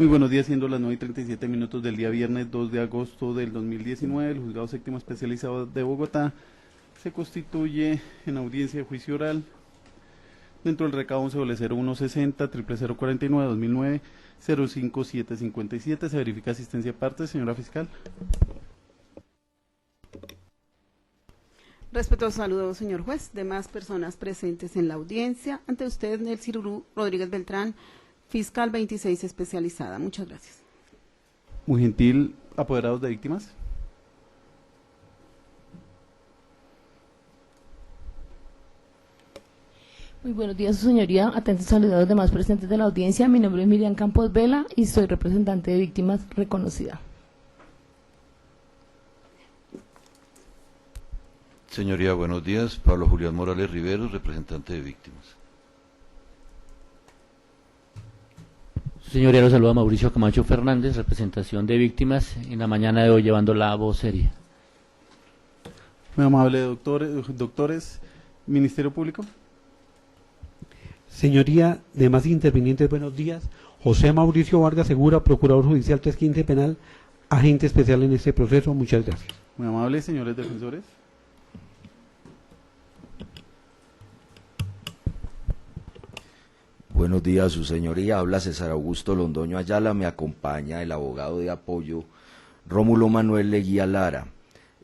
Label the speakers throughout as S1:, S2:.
S1: Muy buenos días, siendo las 9:37 del día viernes 2 de agosto del 2019, el Juzgado Séptimo Especializado de Bogotá se constituye en audiencia de juicio oral dentro del recado 11-0160, 00049-2009, 05757. Se verifica asistencia de parte, señora fiscal.
S2: Respetuoso saludo, señor juez. Demás personas presentes en la audiencia. Ante usted, Nelcy Rodríguez Beltrán, fiscal 26 especializada. Muchas gracias.
S1: Muy gentil, apoderados de víctimas.
S3: Muy buenos días, su señoría. Atentos saludos a los demás presentes de la audiencia. Mi nombre es Miriam Campos Vela y soy representante de víctimas reconocida.
S4: Señoría, buenos días. Pablo Julián Morales Rivero, representante de víctimas.
S5: Señoría, lo saluda Mauricio Camacho Fernández, representación de víctimas, en la mañana de hoy llevando la vocería.
S1: Muy amable, doctores, Ministerio Público.
S6: Señoría, demás intervinientes, buenos días. José Mauricio Vargas Segura, Procurador Judicial 315 Penal, agente especial en este proceso. Muchas gracias.
S1: Muy amable, señores defensores.
S7: Buenos días, su señoría. Habla César Augusto Londoño Ayala. Me acompaña el abogado de apoyo Rómulo Manuel Leguía Lara.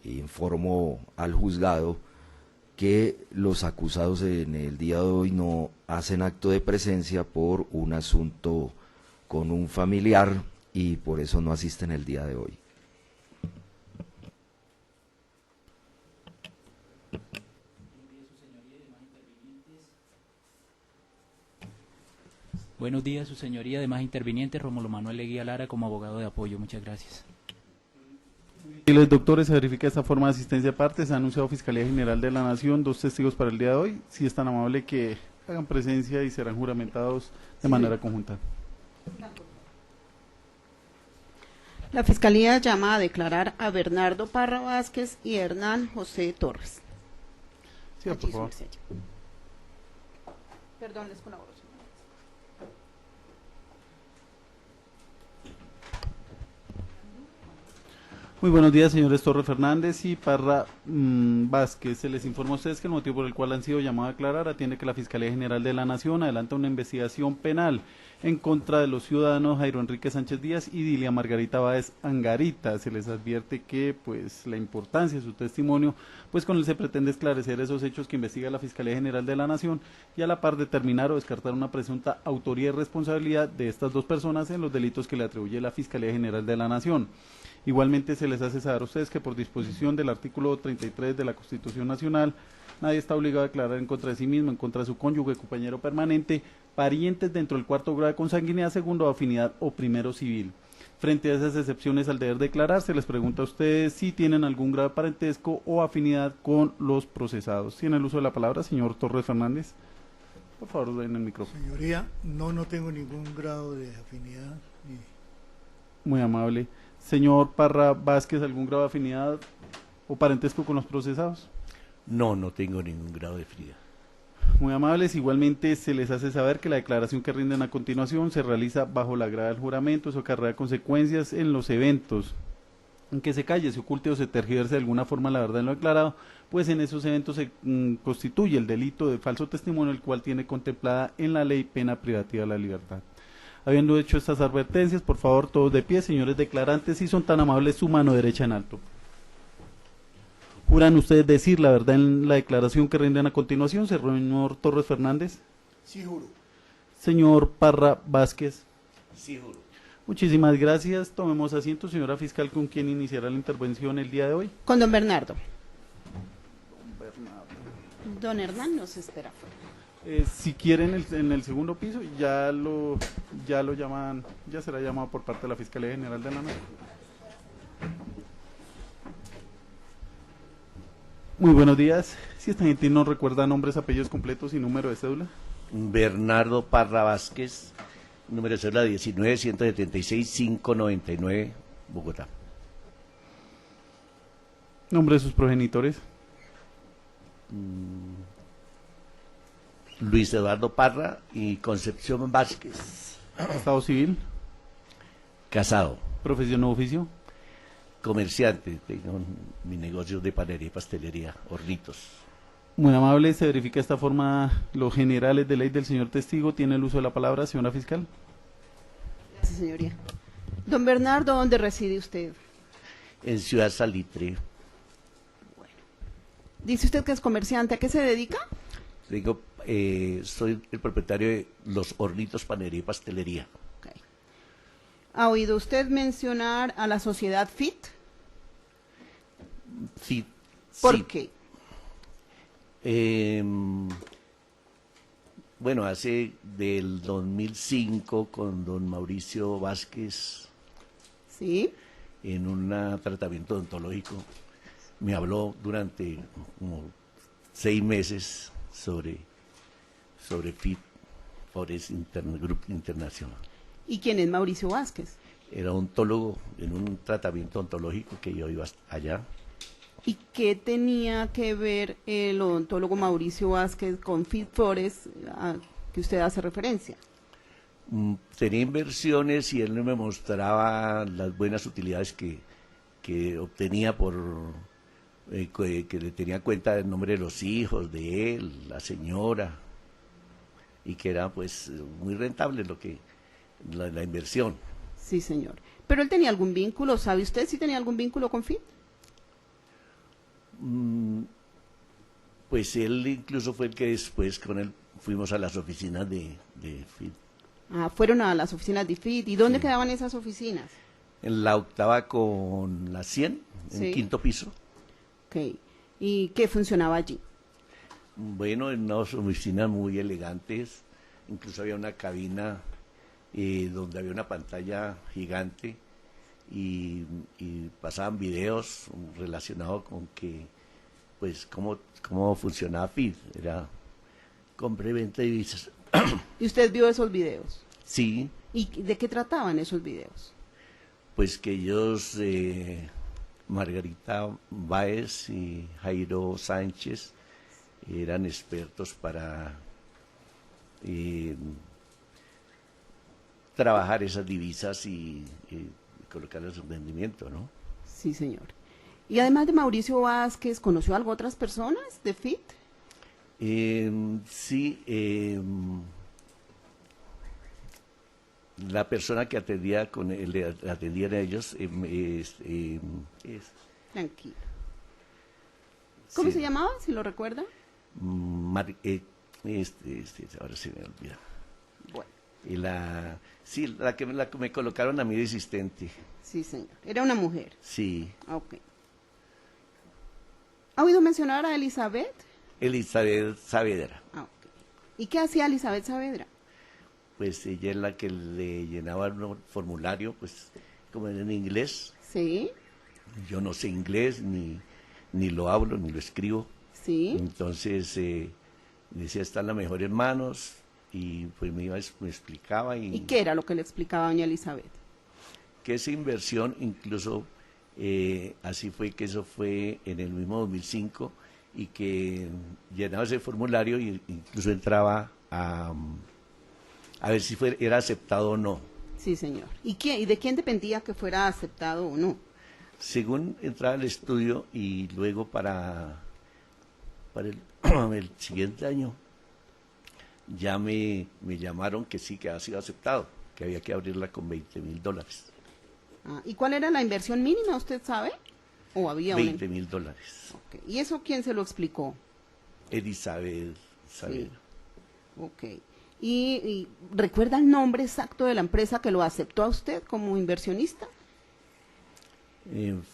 S7: Informo al juzgado que los acusados en el día de hoy no hacen acto de presencia por un asunto con un familiar y por eso no asisten el día de hoy.
S8: Buenos días, su señoría, demás intervinientes, Rómulo Manuel Leguía Lara como abogado de apoyo. Muchas gracias.
S1: Y los doctores, se verifica esta forma de asistencia de parte. Se ha anunciado Fiscalía General de la Nación, 2 testigos para el día de hoy. Si es tan amable que hagan presencia y serán juramentados de manera conjunta.
S2: La Fiscalía llama a declarar a Bernardo Parra Vázquez y Hernán José Torres.
S1: Sí, por favor.
S2: Perdón, les colaboro.
S1: Muy buenos días, señores Torres Fernández y Parra Vázquez. Se les informa a ustedes que el motivo por el cual han sido llamados a declarar atiende que la Fiscalía General de la Nación adelanta una investigación penal en contra de los ciudadanos Jairo Enrique Sánchez Díaz y Dilia Margarita Báez Angarita. Se les advierte que pues la importancia de su testimonio, pues con él se pretende esclarecer esos hechos que investiga la Fiscalía General de la Nación y a la par determinar o descartar una presunta autoría y responsabilidad de estas dos personas en los delitos que le atribuye la Fiscalía General de la Nación. Igualmente se les hace saber a ustedes que por disposición del artículo 33 de la Constitución Nacional, nadie está obligado a declarar en contra de sí mismo, en contra de su cónyuge, compañero permanente, parientes dentro del cuarto grado de consanguinidad, segundo afinidad o primero civil. Frente a esas excepciones al deber declarar, se les pregunta a ustedes si tienen algún grado de parentesco o afinidad con los procesados. ¿Tiene el uso de la palabra, señor Torres Fernández? Por favor, den el micrófono.
S9: Señoría, no tengo ningún grado de afinidad.
S1: Muy amable. Señor Parra Vázquez, ¿algún grado de afinidad o parentesco con los procesados?
S10: No tengo ningún grado de afinidad.
S1: Muy amables. Igualmente se les hace saber que la declaración que rinden a continuación se realiza bajo la grada del juramento. Eso acarrea consecuencias en los eventos en que se calle, se oculte o se tergiverse de alguna forma la verdad en lo declarado, pues en esos eventos se constituye el delito de falso testimonio, el cual tiene contemplada en la ley pena privativa de la libertad. Habiendo hecho estas advertencias, por favor, todos de pie, señores declarantes, si son tan amables, su mano derecha en alto. ¿Juran ustedes decir la verdad en la declaración que rinden a continuación, señor Torres Fernández?
S9: Sí, juro.
S1: Señor Parra Vázquez.
S10: Sí, juro.
S1: Muchísimas gracias. Tomemos asiento, señora fiscal, ¿con quién iniciará la intervención el día de hoy?
S2: Con don Bernardo. Don Hernán nos espera afuera.
S1: Si quieren en el segundo piso, ya lo llaman, ya será llamado por parte de la Fiscalía General de la Nación. Muy buenos días. Si esta gente no recuerda nombres, apellidos completos y número de cédula.
S10: Bernardo Parra Vázquez, número de cédula 19-176-599, Bogotá.
S1: Nombre de sus progenitores.
S10: Luis Eduardo Parra y Concepción Vázquez.
S1: Estado civil.
S10: Casado,
S1: Profesión o oficio.
S10: comerciante, tengo mi negocio de panadería y pastelería, hornitos.
S1: Muy amable, se verifica de esta forma los generales de ley del señor testigo. Tiene el uso de la palabra, señora fiscal.
S2: Gracias, señoría. Don Bernardo, ¿dónde reside usted?
S10: En Ciudad Salitre,
S2: Dice usted que es comerciante, ¿a qué se dedica?
S10: soy el propietario de los hornitos panadería y pastelería.
S2: Ok. ¿Ha oído usted mencionar a la sociedad FIT?
S10: Sí,
S2: ¿Por
S10: sí.
S2: qué?
S10: Bueno, hace del 2005 con don Mauricio Vázquez
S2: Sí.
S10: en un tratamiento odontológico. Me habló durante como 6 meses sobre FIT, Forest Group Internacional.
S2: ¿Y quién es Mauricio Vázquez?
S10: Era odontólogo en un tratamiento odontológico que yo iba allá.
S2: ¿Y qué tenía que ver el odontólogo Mauricio Vázquez con Fit Forest a que usted hace referencia?
S10: Tenía inversiones y él me mostraba las buenas utilidades que obtenía por que le tenía cuenta del nombre de los hijos, de él, la señora, y que era pues muy rentable la inversión.
S2: Sí, señor. ¿Pero él tenía algún vínculo? ¿Sabe usted si tenía algún vínculo con Fit?
S10: Pues él incluso fue el que después con él fuimos a las oficinas de FIT.
S2: Ah, fueron a las oficinas de Fit. ¿Y dónde
S10: Sí.
S2: quedaban esas oficinas?
S10: En la 8ª con la 100, en
S2: Sí.
S10: el 5º piso.
S2: Ok. ¿Y qué funcionaba allí?
S10: Bueno, en unas oficinas muy elegantes, incluso había una cabina donde había una pantalla gigante y pasaban videos relacionados con pues, cómo funcionaba FIT, era compra y venta de divisas.
S2: ¿Y usted vio esos videos?
S10: Sí,
S2: ¿Y de qué trataban esos videos?
S10: pues que ellos, Margarita Báez y Jairo Sánchez, eran expertos para trabajar esas divisas y colocarlas en rendimiento, ¿no?
S2: Sí, señor. Y además de Mauricio Vázquez, ¿conoció algo otras personas de FIT?
S10: Sí, la persona que atendía le atendían a ellos
S2: Tranquilo. ¿Cómo
S10: sí,
S2: se llamaba, si lo recuerda?
S10: ahora se me olvida.
S2: Bueno,
S10: Y la que me colocaron a mí de asistente.
S2: sí, señor. Era una mujer.
S10: Sí,
S2: Ok. ¿Ha oído mencionar a Elizabeth?
S10: Elizabeth Saavedra.
S2: Ah, ok. ¿Y qué hacía Elizabeth Saavedra?
S10: Pues ella es la que le llenaba un formulario, pues como en inglés.
S2: Sí,
S10: Yo no sé inglés, ni lo hablo, ni lo escribo.
S2: sí.
S10: Entonces decía, está en las mejores manos, y pues me explicaba.
S2: ¿Y qué era lo que le explicaba doña Elizabeth?
S10: Que esa inversión, incluso así fue que eso fue en el mismo 2005, y que llenaba ese formulario y incluso entraba a ver si era aceptado o no.
S2: Sí, señor. ¿Y de quién dependía que fuera aceptado o no?
S10: Según entraba al estudio, y luego para el, el siguiente año ya me llamaron que sí, que había sido aceptado, que había que abrirla con $20,000.
S2: Ah, ¿y cuál era la inversión mínima, usted sabe? ¿O había una?
S10: $20,000.
S2: Ok. ¿Y eso quién se lo explicó?
S10: Elizabeth Saavedra.
S2: Sí. Ok. ¿Y recuerda el nombre exacto de la empresa que lo aceptó a usted como inversionista?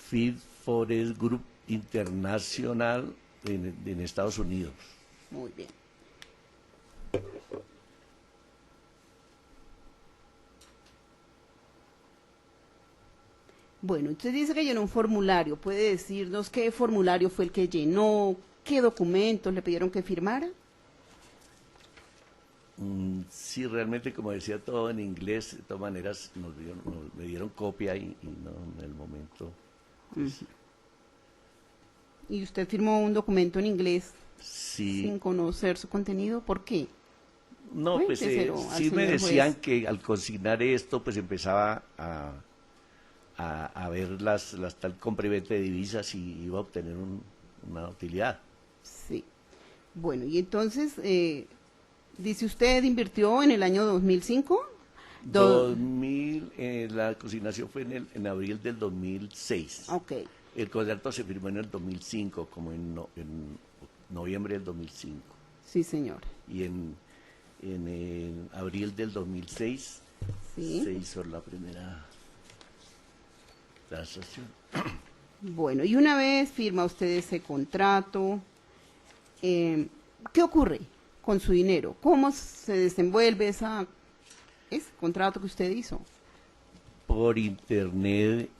S10: Feed Forest Group Internacional en Estados Unidos.
S2: Muy bien. Bueno, usted dice que llenó un formulario. ¿Puede decirnos qué formulario fue el que llenó? ¿Qué documentos le pidieron que firmara?
S10: Sí, realmente, como decía todo en inglés, de todas maneras me dieron copia y no en el momento. Pues,
S2: ¿Y usted firmó un documento en inglés
S10: sí,
S2: sin conocer su contenido? ¿Por qué?
S10: No, pues
S2: Cuénteselo al
S10: sí me
S2: señor
S10: decían
S2: juez.
S10: que al consignar esto, pues empezaba a ver las tal compra y venta de divisas y iba a obtener una utilidad.
S2: Sí. Bueno, y entonces, dice usted, invirtió en el año 2005.
S10: 2000, la consignación fue en abril del 2006.
S2: Ok,
S10: El contrato se firmó en el 2005, como en noviembre del 2005.
S2: sí, señor.
S10: Y en abril del 2006
S2: Sí.
S10: se hizo la primera transacción.
S2: Bueno, y una vez firma usted ese contrato, ¿qué ocurre con su dinero? ¿Cómo se desenvuelve ese contrato que usted hizo?
S10: Por internet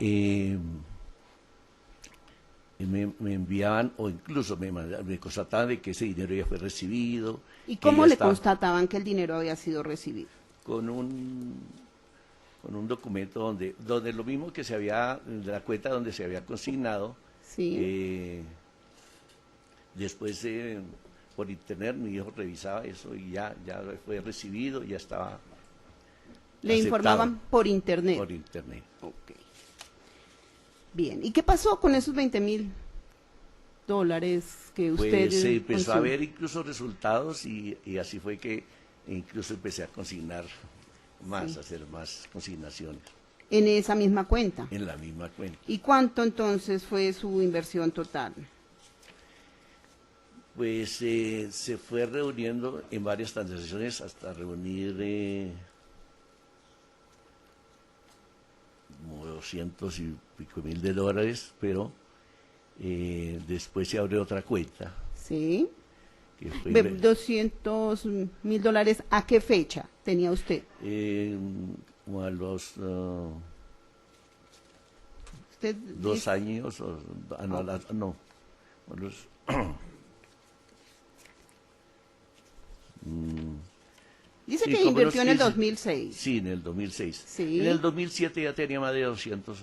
S10: me enviaban o incluso me constataban de que ese dinero ya fue recibido.
S2: ¿Y
S10: que
S2: cómo
S10: ya
S2: le
S10: estaba
S2: constataban que el dinero había sido recibido?
S10: con un documento donde lo mismo que se había, de la cuenta donde se había consignado,
S2: Sí.
S10: después por internet mi hijo revisaba eso y ya fue recibido, ya estaba
S2: Le
S10: aceptado
S2: informaban por internet.
S10: por internet.
S2: Ok. Bien, ¿y qué pasó con esos $20,000 que usted
S10: Pues se empezó a
S2: consumió?
S10: ver incluso resultados y así fue que incluso empecé a consignar más,
S2: Sí.
S10: a hacer más consignaciones
S2: En esa misma cuenta.
S10: en la misma cuenta.
S2: ¿Y cuánto entonces fue su inversión total?
S10: Pues se fue reuniendo en varias transacciones hasta reunir como 200 y pico mil de dólares, pero después se abrió otra cuenta.
S2: Sí.
S10: Que fue
S2: $200,000, ¿a qué fecha tenía usted?
S10: como a los
S2: Usted
S10: 2
S2: dice-
S10: años, no, a los
S2: Dice
S10: sí,
S2: que
S10: como
S2: invirtió en
S10: unos
S2: el
S10: 15.
S2: 2006.
S10: Sí, en el 2006.
S2: Sí.
S10: En el 2007 ya tenía más de 200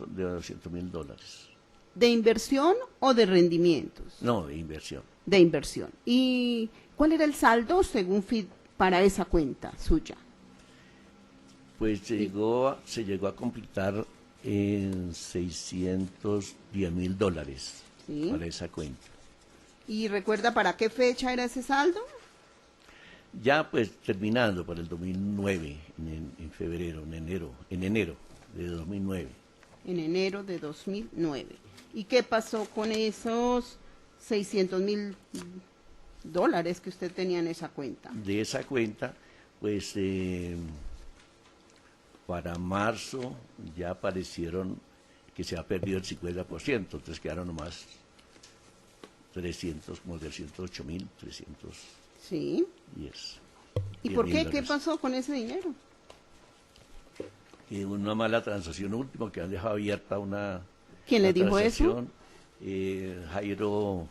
S10: mil dólares.
S2: ¿De inversión o de rendimientos?
S10: No, de inversión.
S2: De inversión. ¿Y cuál era el saldo según FIT para esa cuenta suya?
S10: Pues se llegó a completar en 610 mil dólares
S2: Sí.
S10: para esa cuenta.
S2: ¿Y recuerda para qué fecha era ese saldo?
S10: Ya pues terminando para el 2009, en febrero, en enero de 2009.
S2: En enero de 2009. ¿Y qué pasó con esos $600,000 que usted tenía en esa cuenta?
S10: De esa cuenta, pues para marzo ya aparecieron que se ha perdido el 50%, entonces quedaron nomás 300, como 308.300.
S2: Sí. ¿Y por qué? ¿Qué pasó con ese dinero?
S10: Una mala transacción última que han dejado abierta una.
S2: ¿Quién le
S10: una
S2: dijo eso?
S10: transacción, Jairo.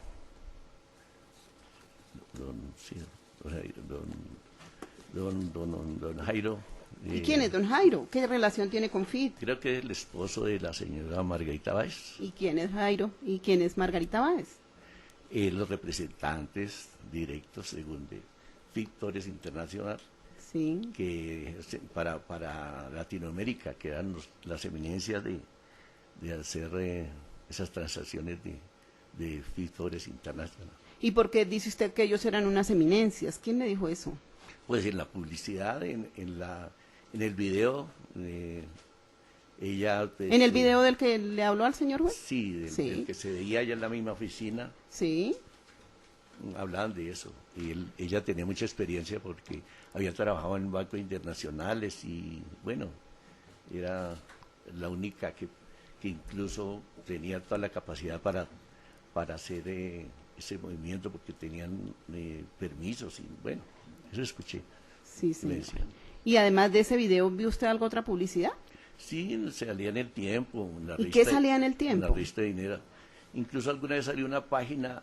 S10: Don Jairo.
S2: ¿Y quién es don Jairo? ¿Qué relación tiene con FIT?
S10: Creo que es el esposo de la señora Margarita Báez.
S2: ¿Y quién es Jairo? ¿Y quién es Margarita Báez?
S10: Los representantes directos, según de Victorias Internacional,
S2: Sí.
S10: que para Latinoamérica, que eran las eminencias de hacer esas transacciones de Victorias Internacional.
S2: ¿Y por qué dice usted que ellos eran unas eminencias? ¿Quién le dijo eso?
S10: Pues en la publicidad, en el video, ella... pues,
S2: ¿En el video del que le habló al señor juez?
S10: Sí, del que se veía allá en la misma oficina,
S2: Sí.
S10: hablaban de eso. Y ella tenía mucha experiencia porque había trabajado en bancos internacionales y, bueno, era la única que incluso tenía toda la capacidad para hacer ese movimiento porque tenían permisos y, bueno, eso escuché.
S2: Sí,
S10: me
S2: señor.
S10: decían.
S2: Y además de ese video, ¿vio usted algo otra publicidad?
S10: Sí, salía en El Tiempo. En la
S2: ¿Y
S10: revista
S2: qué salía en El
S10: En
S2: Tiempo?
S10: la revista de dinero. Incluso alguna vez salió una página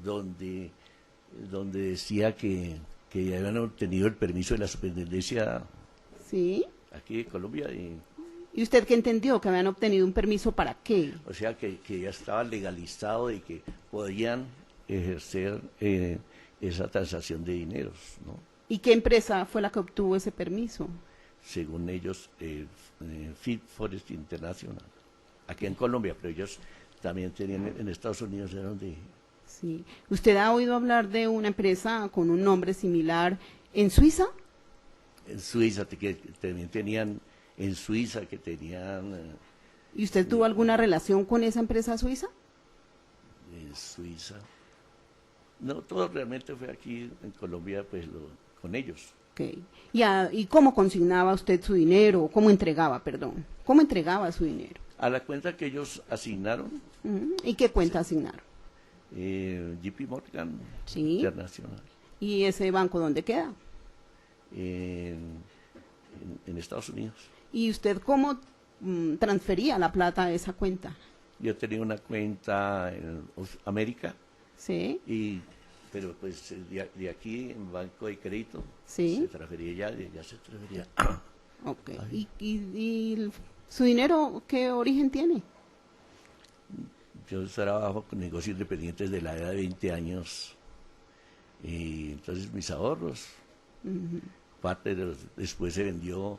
S10: donde decía que ya habían obtenido el permiso de la superintendencia
S2: Sí.
S10: aquí de Colombia.
S2: ¿Y usted qué entendió? ¿Que habían obtenido un permiso para qué?
S10: O sea, que ya estaba legalizado y que podían ejercer esa transacción de dineros, ¿no?
S2: ¿Y qué empresa fue la que obtuvo ese permiso?
S10: Según ellos, Fit Forest International, aquí en Colombia, pero ellos también tenían en Estados Unidos, era donde...
S2: Sí. ¿Usted ha oído hablar de una empresa con un nombre similar en Suiza?
S10: En Suiza, que también tenían, en Suiza, que tenían...
S2: ¿Y usted tuvo alguna relación con esa empresa suiza?
S10: En Suiza. No, todo realmente fue aquí en Colombia, pues con ellos.
S2: Okay. ¿Y cómo consignaba usted su dinero? ¿Cómo entregaba, perdón? ¿Cómo entregaba su dinero?
S10: A la cuenta que ellos asignaron.
S2: ¿Y qué cuenta asignaron?
S10: JP Morgan
S2: Sí.
S10: Internacional.
S2: ¿Y ese banco dónde queda?
S10: En Estados Unidos.
S2: ¿Y usted cómo transfería la plata a esa cuenta?
S10: Yo tenía una cuenta en América.
S2: Sí.
S10: Pero pues de aquí en Banco de Crédito
S2: Sí.
S10: se transfería ya se transfería.
S2: Ok. ¿Y su dinero qué origen tiene?
S10: Yo trabajo con negocios independientes de la edad de 20 años y entonces mis ahorros, parte de después se vendió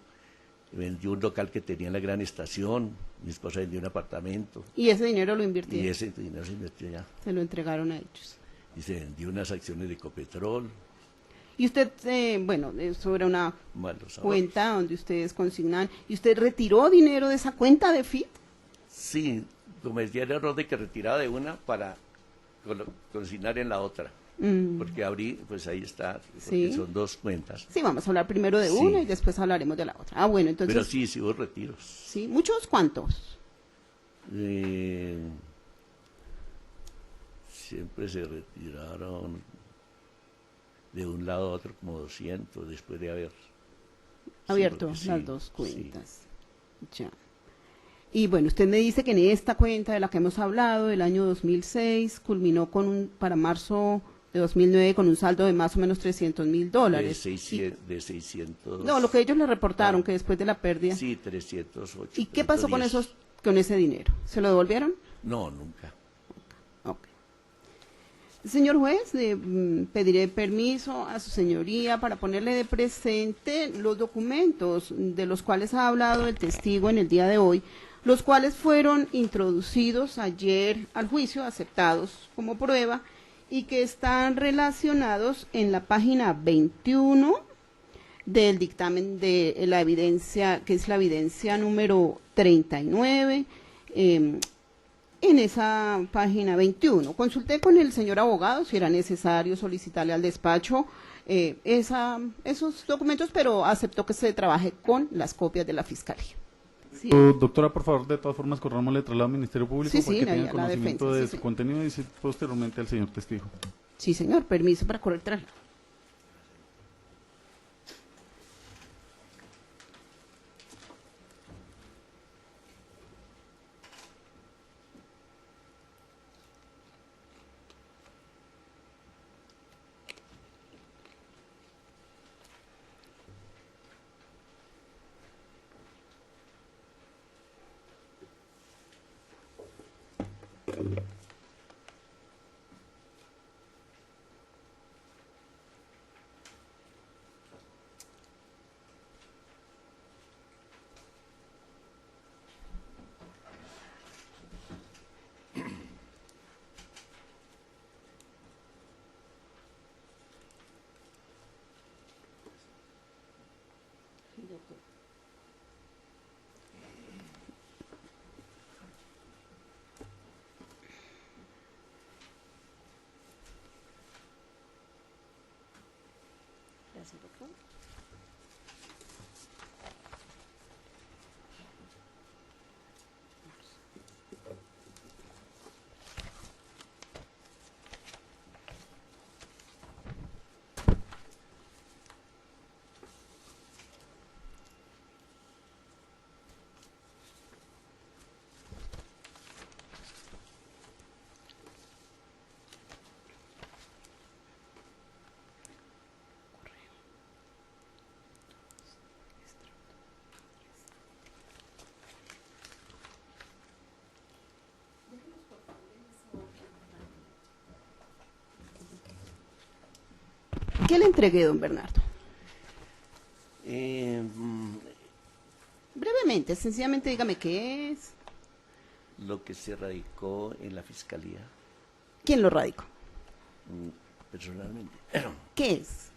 S10: un local que tenía en la Gran Estación, mi esposa vendió un apartamento.
S2: ¿Y ese dinero lo invirtió?
S10: Y ese dinero se invirtió ya.
S2: Se lo entregaron a ellos.
S10: Y se vendió unas acciones de Ecopetrol.
S2: Y usted, sobre una cuenta donde ustedes consignan, ¿y usted retiró dinero de esa cuenta de FIT?
S10: Sí, cometí el error de que retiraba de una para consignar en la otra. Porque abrí, pues ahí está, porque
S2: Sí.
S10: son dos cuentas.
S2: Sí, vamos a hablar primero de
S10: Sí.
S2: una y después hablaremos de la otra. Ah, bueno, entonces...
S10: Pero sí hubo retiros.
S2: ¿Sí? ¿Muchos? ¿Cuántos?
S10: Siempre se retiraron de un lado a otro como 200 después de haber
S2: Abierto
S10: porque
S2: las
S10: sí,
S2: dos cuentas.
S10: sí.
S2: Ya. Y bueno, usted me dice que en esta cuenta de la que hemos hablado, del año 2006, culminó para marzo de 2009 con un saldo de más o menos $300,000.
S10: De 600.
S2: No, lo que ellos le reportaron, que después de la pérdida.
S10: Sí, 308.
S2: ¿Y qué pasó con
S10: 310.
S2: con ese dinero? ¿Se lo devolvieron?
S10: No, nunca.
S2: Ok. Señor juez, le pediré permiso a su señoría para ponerle de presente los documentos de los cuales ha hablado el testigo en el día de hoy, los cuales fueron introducidos ayer al juicio, aceptados como prueba, y que están relacionados en la página 21 del dictamen de la evidencia, que es la evidencia número 39, en esa página 21. Consulté con el señor abogado si era necesario solicitarle al despacho esos documentos, pero aceptó que se trabaje con las copias de la Fiscalía. Sí.
S1: Doctora, por favor, de todas formas, corrámosle traslado al Ministerio Público
S2: Sí,
S1: para
S2: sí,
S1: que
S2: la-
S1: tenga
S2: la
S1: conocimiento
S2: defensa,
S1: de
S2: sí,
S1: su
S2: sí.
S1: contenido y posteriormente al señor testigo.
S2: Sí, señor, permiso para correr traslado. Gracias, doctor. ¿Qué le entregué, don Bernardo? sencillamente dígame qué es.
S10: Lo que se radicó en la fiscalía,
S2: ¿Quién lo radicó?
S10: personalmente.
S2: ¿Qué es?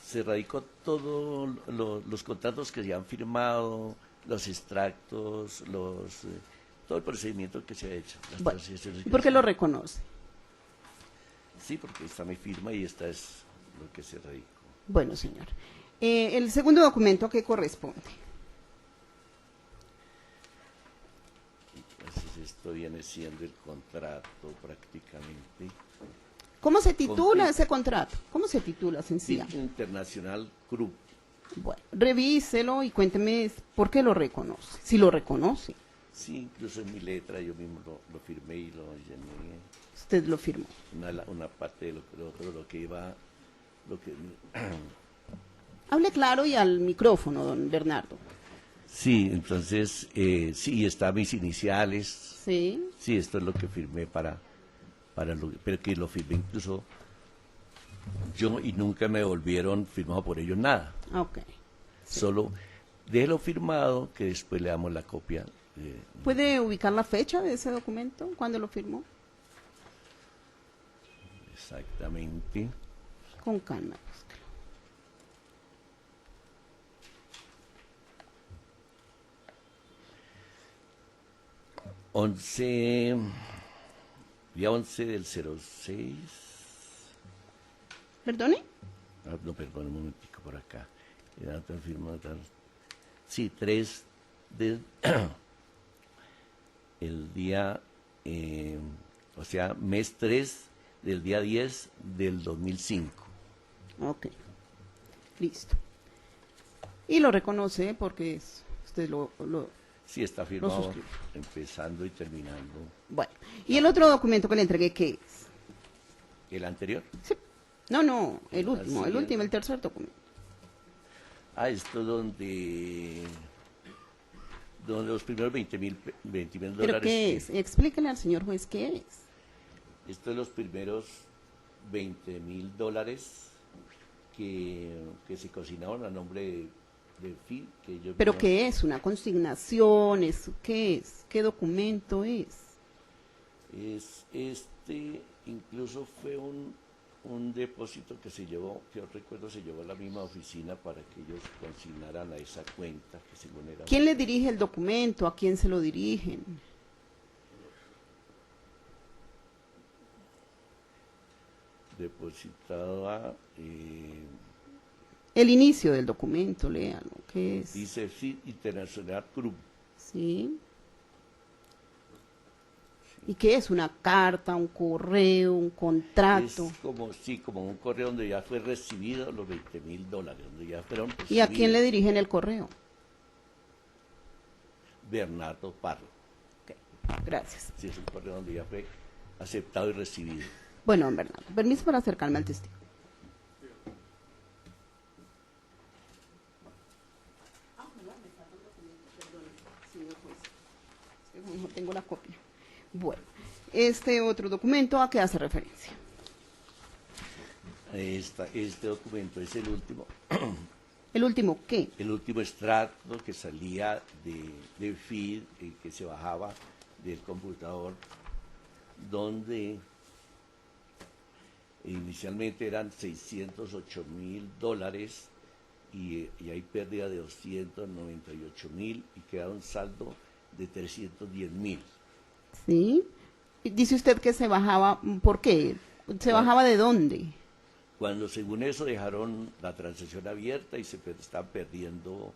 S10: Se radicó todos los contratos que se han firmado, los extractos, todo el procedimiento que se ha hecho. Las
S2: Bueno,
S10: transacciones
S2: ¿y
S10: que
S2: por qué
S10: se-
S2: lo reconoce?
S10: Sí, porque esta mi firma y esta es lo que se radicó.
S2: Bueno, señor. El segundo documento, ¿a qué corresponde?
S10: Entonces esto viene siendo el contrato prácticamente.
S2: ¿Cómo se titula
S10: Con-
S2: ese contrato? ¿Cómo se titula,
S10: Sí,
S2: sencillamente?
S10: Internacional Group.
S2: Bueno, revíselo y cuénteme por qué lo reconoce, si lo reconoce.
S10: Sí, incluso en mi letra yo mismo lo firmé y lo llené.
S2: Usted lo firmó.
S10: Una parte de lo que iba, lo que
S2: Hable claro y al micrófono, don Bernardo.
S10: sí, entonces sí, está mis iniciales.
S2: Sí.
S10: Sí, esto es lo que firmé pero que lo firmé incluso yo y nunca me devolvieron firmado por ellos nada.
S2: Ok.
S10: Solo déjelo firmado que después le damos la copia.
S2: ¿Puede ubicar la fecha de ese documento? ¿Cuándo lo firmó?
S10: Exactamente.
S2: Con calma. búsquelo.
S10: Día 11 del 06.
S2: ¿Perdone?
S10: No, perdón, un momentico por acá. Era tal firma, tal. Sí, 3 de el día, o sea, mes 3 del día 10 del 2005.
S2: Ok. Listo. Y lo reconoce porque usted lo...
S10: Sí, está firmado,
S2: suscribo.
S10: empezando y terminando.
S2: Bueno. ¿Y el otro documento que le entregué qué es?
S10: ¿El anterior?
S2: Sí. No, el último,
S10: Así es.
S2: el tercer documento.
S10: Esto donde los primeros 20.000
S2: ¿Pero
S10: dólares.
S2: qué es? Explíquele al señor juez qué es.
S10: Esto es los primeros 20.000 dólares que se cocinaron a nombre de FI.
S2: ¿Pero qué es? ¿Una consignación? ¿Qué es? ¿Qué documento es?
S10: Incluso fue un depósito que se llevó, que yo recuerdo se llevó a la misma oficina para que ellos consignaran a esa cuenta que según era.
S2: ¿Quién le dirige el documento? ¿A quién se lo dirigen?
S10: Depositado a,
S2: El inicio del documento, léalo. ¿Qué es?
S10: dice FI Internacional Group.
S2: ¿Sí? ¿Y qué es? ¿Una carta, un correo, un contrato?
S10: Es como un correo donde ya fue recibido los 20.000 dólares, donde ya fueron
S2: ¿Y a quién le
S10: recibidos.
S2: dirigen el correo?
S10: Bernardo Parro.
S2: Ok, gracias.
S10: Sí, es un correo donde ya fue aceptado y recibido.
S2: Bueno, don Bernardo, permiso para acercarme al testigo. No tengo la copia. Bueno, este otro documento, ¿a qué hace referencia?
S10: Este documento es el último,
S2: ¿El último qué?
S10: el último extracto que salía de feed, que se bajaba del computador, donde inicialmente eran 608.000 dólares y hay pérdida de 298.000 y queda un saldo de 310.000.
S2: ¿Sí? Y dice usted que se bajaba, ¿por qué? ¿Se bajaba de dónde?
S10: Cuando según eso dejaron la transacción abierta y se están perdiendo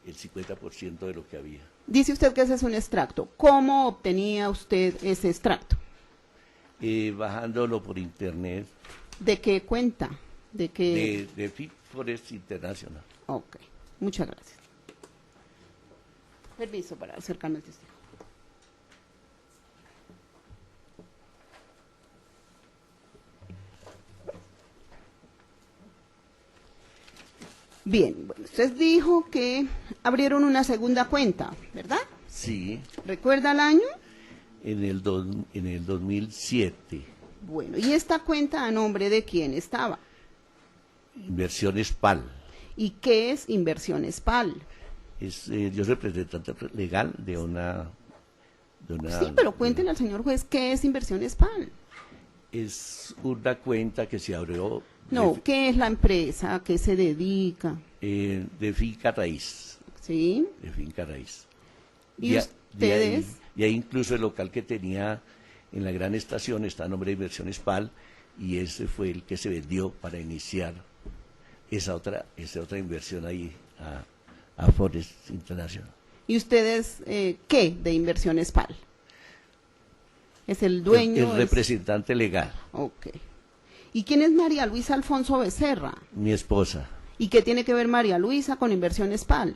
S10: el 50% de lo que había.
S2: Dice usted que ese es un extracto. ¿Cómo obtenía usted ese extracto?
S10: Bajándolo por internet
S2: ¿De qué cuenta? ¿De qué?
S10: de Fit Forest International.
S2: Ok, muchas gracias. Permiso para acercarme al testigo. Bien, bueno, usted dijo que abrieron una segunda cuenta, ¿verdad?
S10: Sí,
S2: ¿Recuerda el año?
S10: en el 2007.
S2: Bueno, ¿y esta cuenta a nombre de quién estaba?
S10: Inversiones PAL.
S2: ¿Y qué es Inversiones PAL?
S10: Yo soy representante legal de una...
S2: Sí, pero cuéntenle al señor juez qué es Inversiones PAL.
S10: Es una cuenta que se abrió
S2: No, ¿qué es la empresa? ¿A qué se dedica?
S10: de finca raíz.
S2: Sí.
S10: De finca raíz.
S2: ¿Y ustedes?
S10: Y ahí incluso el local que tenía en la gran estación está a nombre de Inversiones PAL, y ese fue el que se vendió para iniciar esa otra inversión ahí a Forest International.
S2: ¿Y ustedes qué de Inversiones PAL? ¿Es el dueño?
S10: El representante legal.
S2: Ok. ¿Y quién es María Luisa Alfonso Becerra?
S10: Mi esposa.
S2: ¿Y qué tiene que ver María Luisa con Inversiones PAL?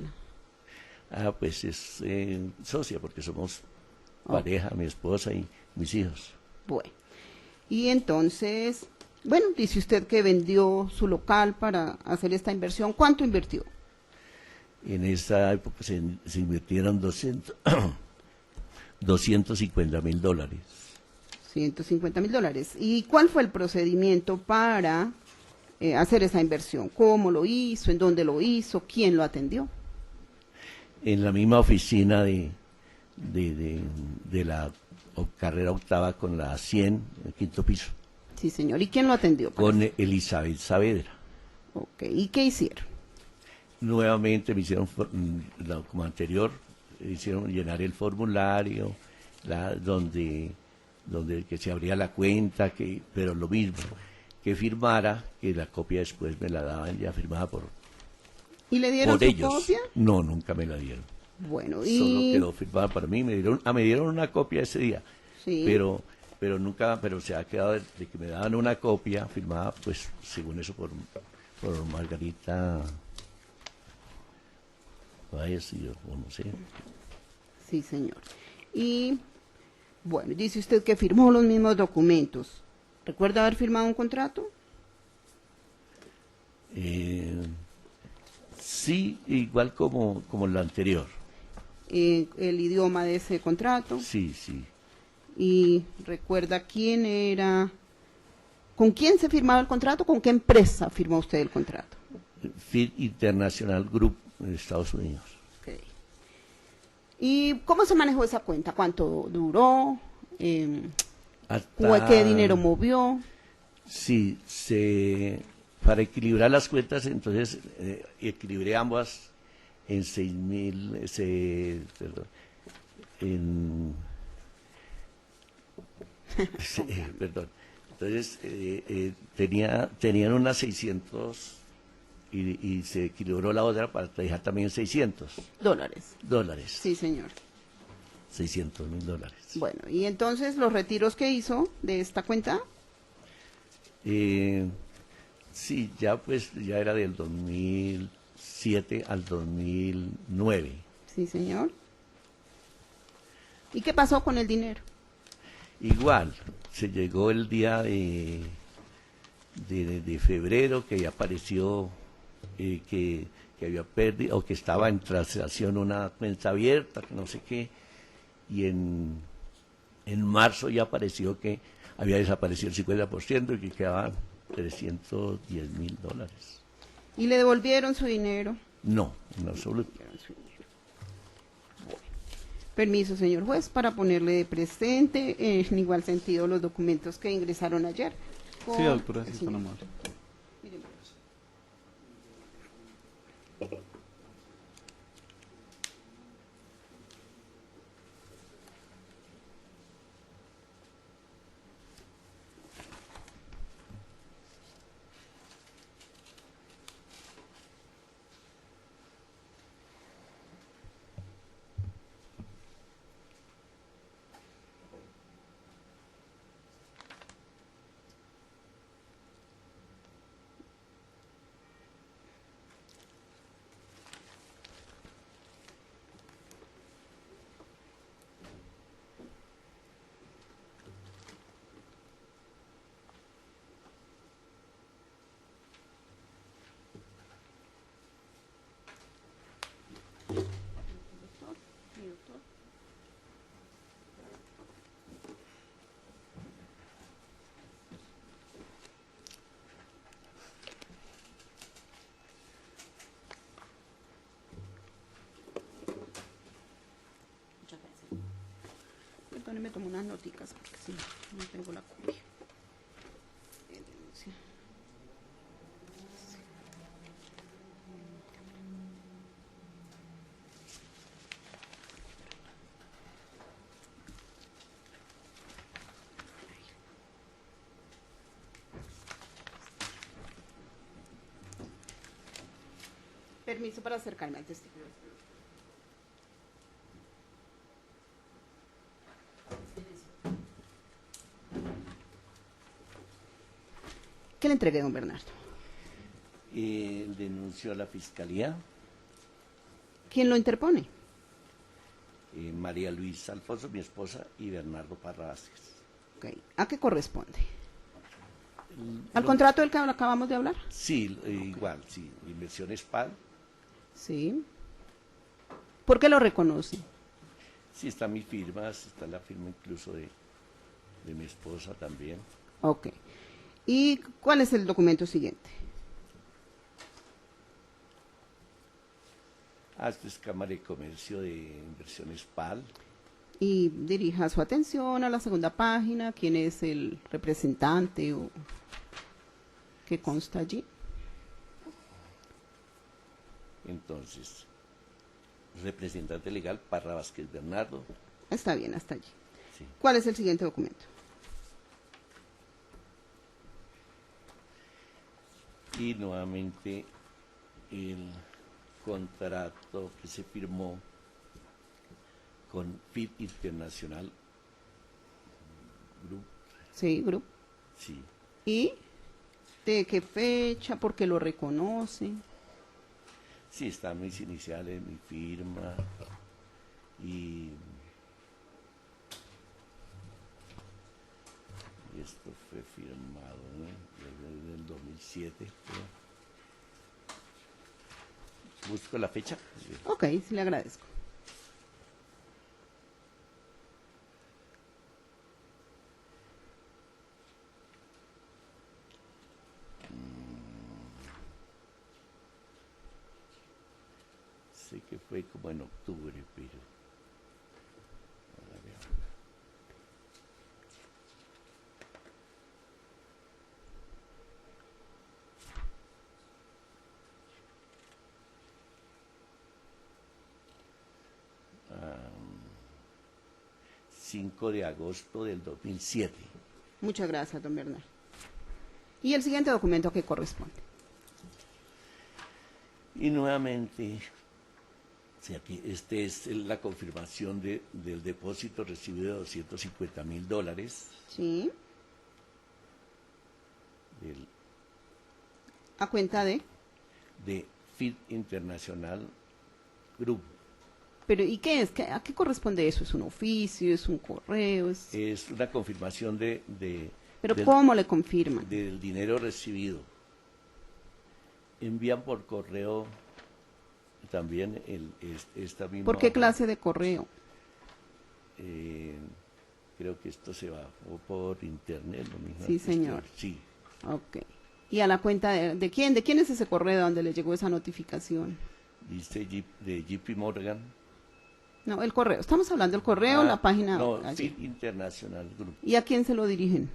S10: Pues es socia, porque somos pareja, mi esposa y mis hijos.
S2: Bueno. Y entonces, bueno, dice usted que vendió su local para hacer esta inversión. ¿Cuánto invirtió?
S10: En esa época se invirtieron $250,000.
S2: $150,000. ¿Y cuál fue el procedimiento para hacer esa inversión? ¿Cómo lo hizo? ¿En dónde lo hizo? ¿Quién lo atendió?
S10: En la misma oficina de la carrera octava con la 100, el quinto piso.
S2: Sí, señor. ¿Y quién lo atendió?
S10: Con Elizabeth Saavedra.
S2: Ok. ¿Y qué hicieron?
S10: Nuevamente me hicieron, como anterior, hicieron llenar el formulario, donde que se abría la cuenta, pero lo mismo, que firmara, que la copia después me la daban ya firmada por
S2: ¿Y le dieron su
S10: ellos.
S2: copia?
S10: No, nunca me la dieron.
S2: Bueno,
S10: Solo quedó firmada para mí, me dieron una copia ese día,
S2: sí.
S10: pero se ha quedado de que me daban una copia firmada, pues según eso por Margarita, o no sé.
S2: Sí, señor. Y bueno, dice usted que firmó los mismos documentos. ¿Recuerda haber firmado un contrato?
S10: Sí, igual como lo anterior.
S2: El idioma de ese contrato.
S10: Sí, sí.
S2: ¿Y recuerda quién era? ¿Con quién se firmaba el contrato? ¿Con qué empresa firmó usted el contrato?
S10: Fit International Group de Estados Unidos.
S2: Okay. ¿Y cómo se manejó esa cuenta? ¿Cuánto duró? ¿Qué dinero movió?
S10: Sí, para equilibrar las cuentas, entonces equilibré ambas en 6,000, perdón, perdón. Entonces tenían unas 600 y se equilibró la otra para dejar también $600.
S2: Dólares. Sí, señor.
S10: $600,000.
S2: Bueno, y entonces los retiros que hizo de esta cuenta.
S10: Sí, ya era del 2007 al 2009.
S2: Sí, señor. ¿Y qué pasó con el dinero?
S10: Igual, se llegó el día de febrero, que ya apareció que había perdido, o que estaba en transacción una cuenta abierta, que no sé qué, y en marzo ya apareció que había desaparecido el 50% y que quedaban $310,000.
S2: ¿Y le devolvieron su dinero?
S10: No, en absoluto.
S2: Bueno. Permiso, señor juez, para ponerle de presente en igual sentido los documentos que ingresaron ayer.
S1: Sí, doctora, sí, tan amable.
S2: Déjenme tomar unas noticas porque si no, no tengo la copia. Denuncia. Permiso para acercarme al testigo. ¿Qué le entregué, don Bernardo?
S10: Denunció a la Fiscalía
S2: ¿Quién lo interpone?
S10: María Luisa Alfonso, mi esposa, y Bernardo Parra Vázquez.
S2: Okay. ¿A qué corresponde? ¿Al contrato del que acabamos de hablar?
S10: Sí, igual, sí. Inversiones PAL.
S2: Sí. ¿Por qué lo reconoce?
S10: Sí, está mi firma, está la firma incluso de mi esposa también.
S2: Ok. ¿Y cuál es el documento siguiente?
S10: Esta es Cámara de Comercio de Inversiones PAL.
S2: Y dirija su atención a la segunda página, quién es el representante o que consta allí.
S10: Entonces, representante legal Parra Vázquez Bernardo.
S2: Está bien, hasta allí.
S10: Sí.
S2: ¿Cuál es el siguiente documento?
S10: Y nuevamente el contrato que se firmó con FIT Internacional Group.
S2: Sí, grupo.
S10: Sí.
S2: ¿Y de qué fecha? ¿Por qué lo reconoce?
S10: Sí, están mis iniciales, mi firma y esto fue firmado, ¿no? Desde el 2007. ¿no? Busco la fecha. Sí.
S2: Ok, sí le agradezco.
S10: Sé que fue como en octubre, pero ahora veo. Ah, 5 de agosto del 2007.
S2: Muchas gracias, don Bernardo. ¿Y el siguiente documento a qué corresponde?
S10: Y nuevamente, o sea, aquí, este es la confirmación del depósito recibido de $250,000
S2: Sí.
S10: del,
S2: ¿A cuenta de?
S10: de FIT Internacional Group.
S2: Pero ¿y qué es? ¿A qué corresponde eso? ¿Es un oficio? ¿Es un correo?
S10: Es una confirmación
S2: ¿Pero
S10: del,
S2: cómo le confirman?
S10: del dinero recibido. Envían por correo también esta misma...
S2: ¿Por qué clase de correo?
S10: Creo que esto se bajó por internet. Lo mismo
S2: Sí, señor.
S10: Sí.
S2: Ok. ¿Y a la cuenta de quién? ¿De quién es ese correo donde le llegó esa notificación?
S10: Dice de JP Morgan.
S2: No, el correo. Estamos hablando del correo, la página.
S10: No,
S2: allí.
S10: FIT International Group.
S2: ¿Y a quién se lo dirigen?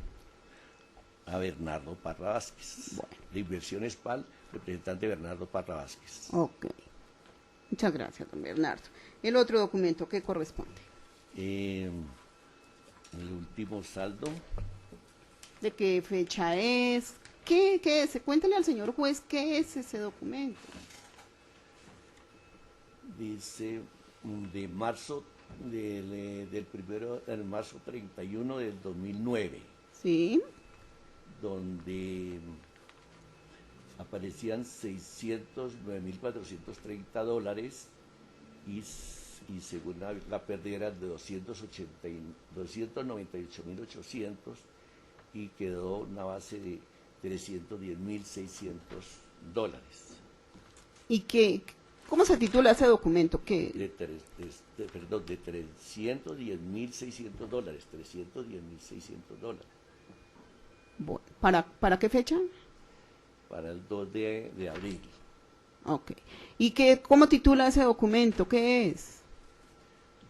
S10: A Bernardo Parra Vázquez.
S2: Bueno.
S10: De Inversiones PAL, representante Bernardo Parra Vázquez.
S2: Ok. Muchas gracias, don Bernardo. El otro documento, ¿qué corresponde?
S10: El último saldo.
S2: ¿De qué fecha es? ¿Qué es? Cuéntale al señor juez qué es ese documento.
S10: Dice de marzo, del primero, del marzo 31 del 2009.
S2: Sí.
S10: Donde aparecían $609,430 y según la pérdida era de 298,800 y quedó una base de $310,600.
S2: ¿Y cómo se titula ese documento?
S10: De 310,600 $310,600.
S2: Bueno, ¿para qué fecha?
S10: Para el 2 de abril.
S2: Ok. ¿Y cómo titula ese documento? ¿Qué es?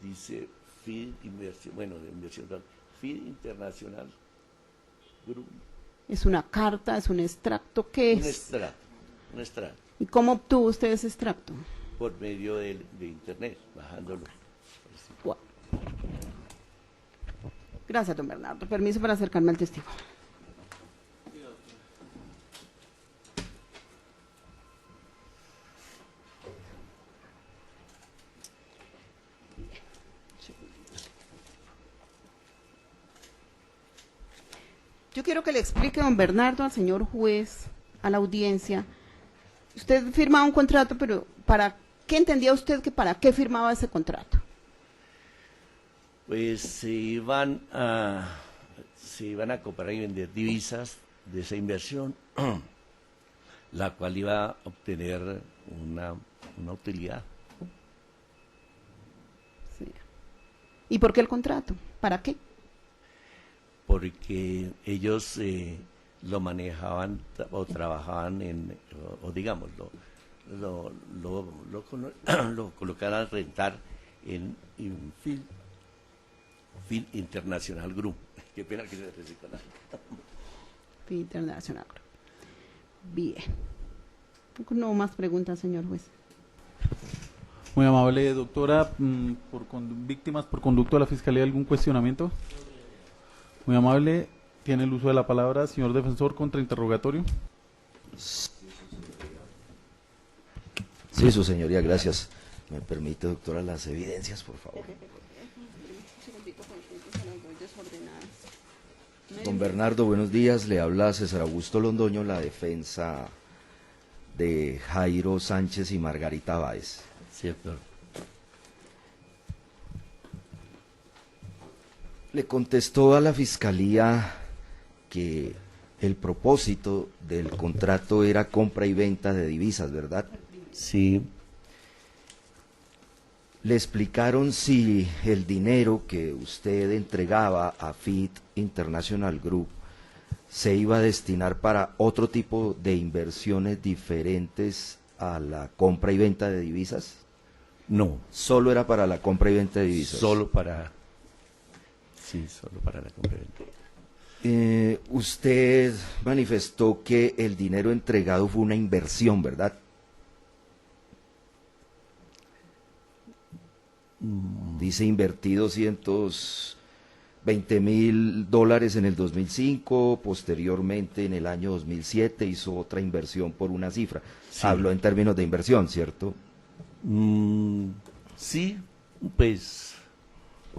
S10: Dice FID Inversión, bueno, de inversión, FID Internacional Group.
S2: ¿Es una carta, es un extracto? ¿Qué
S10: Un
S2: es?
S10: extracto, un extracto,
S2: ¿Y cómo obtuvo usted ese extracto?
S10: por medio de internet, bajándolo.
S2: Bueno. Gracias, don Bernardo. Permiso para acercarme al testigo. Yo quiero que le explique, don Bernardo, al señor juez, a la audiencia. Usted firmaba un contrato, pero ¿para qué entendía usted que para qué firmaba ese contrato?
S10: Pues se iban a comprar y vender divisas de esa inversión, la cual iba a obtener una utilidad.
S2: Sí. ¿Y por qué el contrato? ¿Para qué?
S10: Porque ellos lo manejaban o trabajaban o digamos, lo colocaran a rentar en FID Internacional Group. Qué pena que se recicla.
S2: FID Internacional Group. Bien. No más preguntas, señor juez.
S1: Muy amable, doctora. Víctimas por conducto de la Fiscalía, ¿algún cuestionamiento? Muy amable. Tiene el uso de la palabra, señor defensor, contrainterrogatorio.
S7: Sí, su señoría, gracias. ¿Me permite, doctora, las evidencias, por favor? Don Bernardo, buenos días. Le habla César Augusto Londoño, la defensa de Jairo Sánchez y Margarita Báez.
S10: Cierto.
S7: Le contestó a la Fiscalía que el propósito del contrato era compra y venta de divisas, ¿verdad?
S10: Sí.
S7: Le explicaron si el dinero que usted entregaba a FID International Group se iba a destinar para otro tipo de inversiones diferentes a la compra y venta de divisas.
S10: No.
S7: Solo era para la compra y venta de divisas.
S10: Solo para la compra y venta.
S7: Usted manifestó que el dinero entregado fue una inversión, ¿verdad? Dice invertí $220,000 en el 2005, posteriormente en el año 2007 hizo otra inversión por una cifra.
S10: Sí.
S7: Habló en términos de inversión, ¿cierto?
S10: Sí, pues,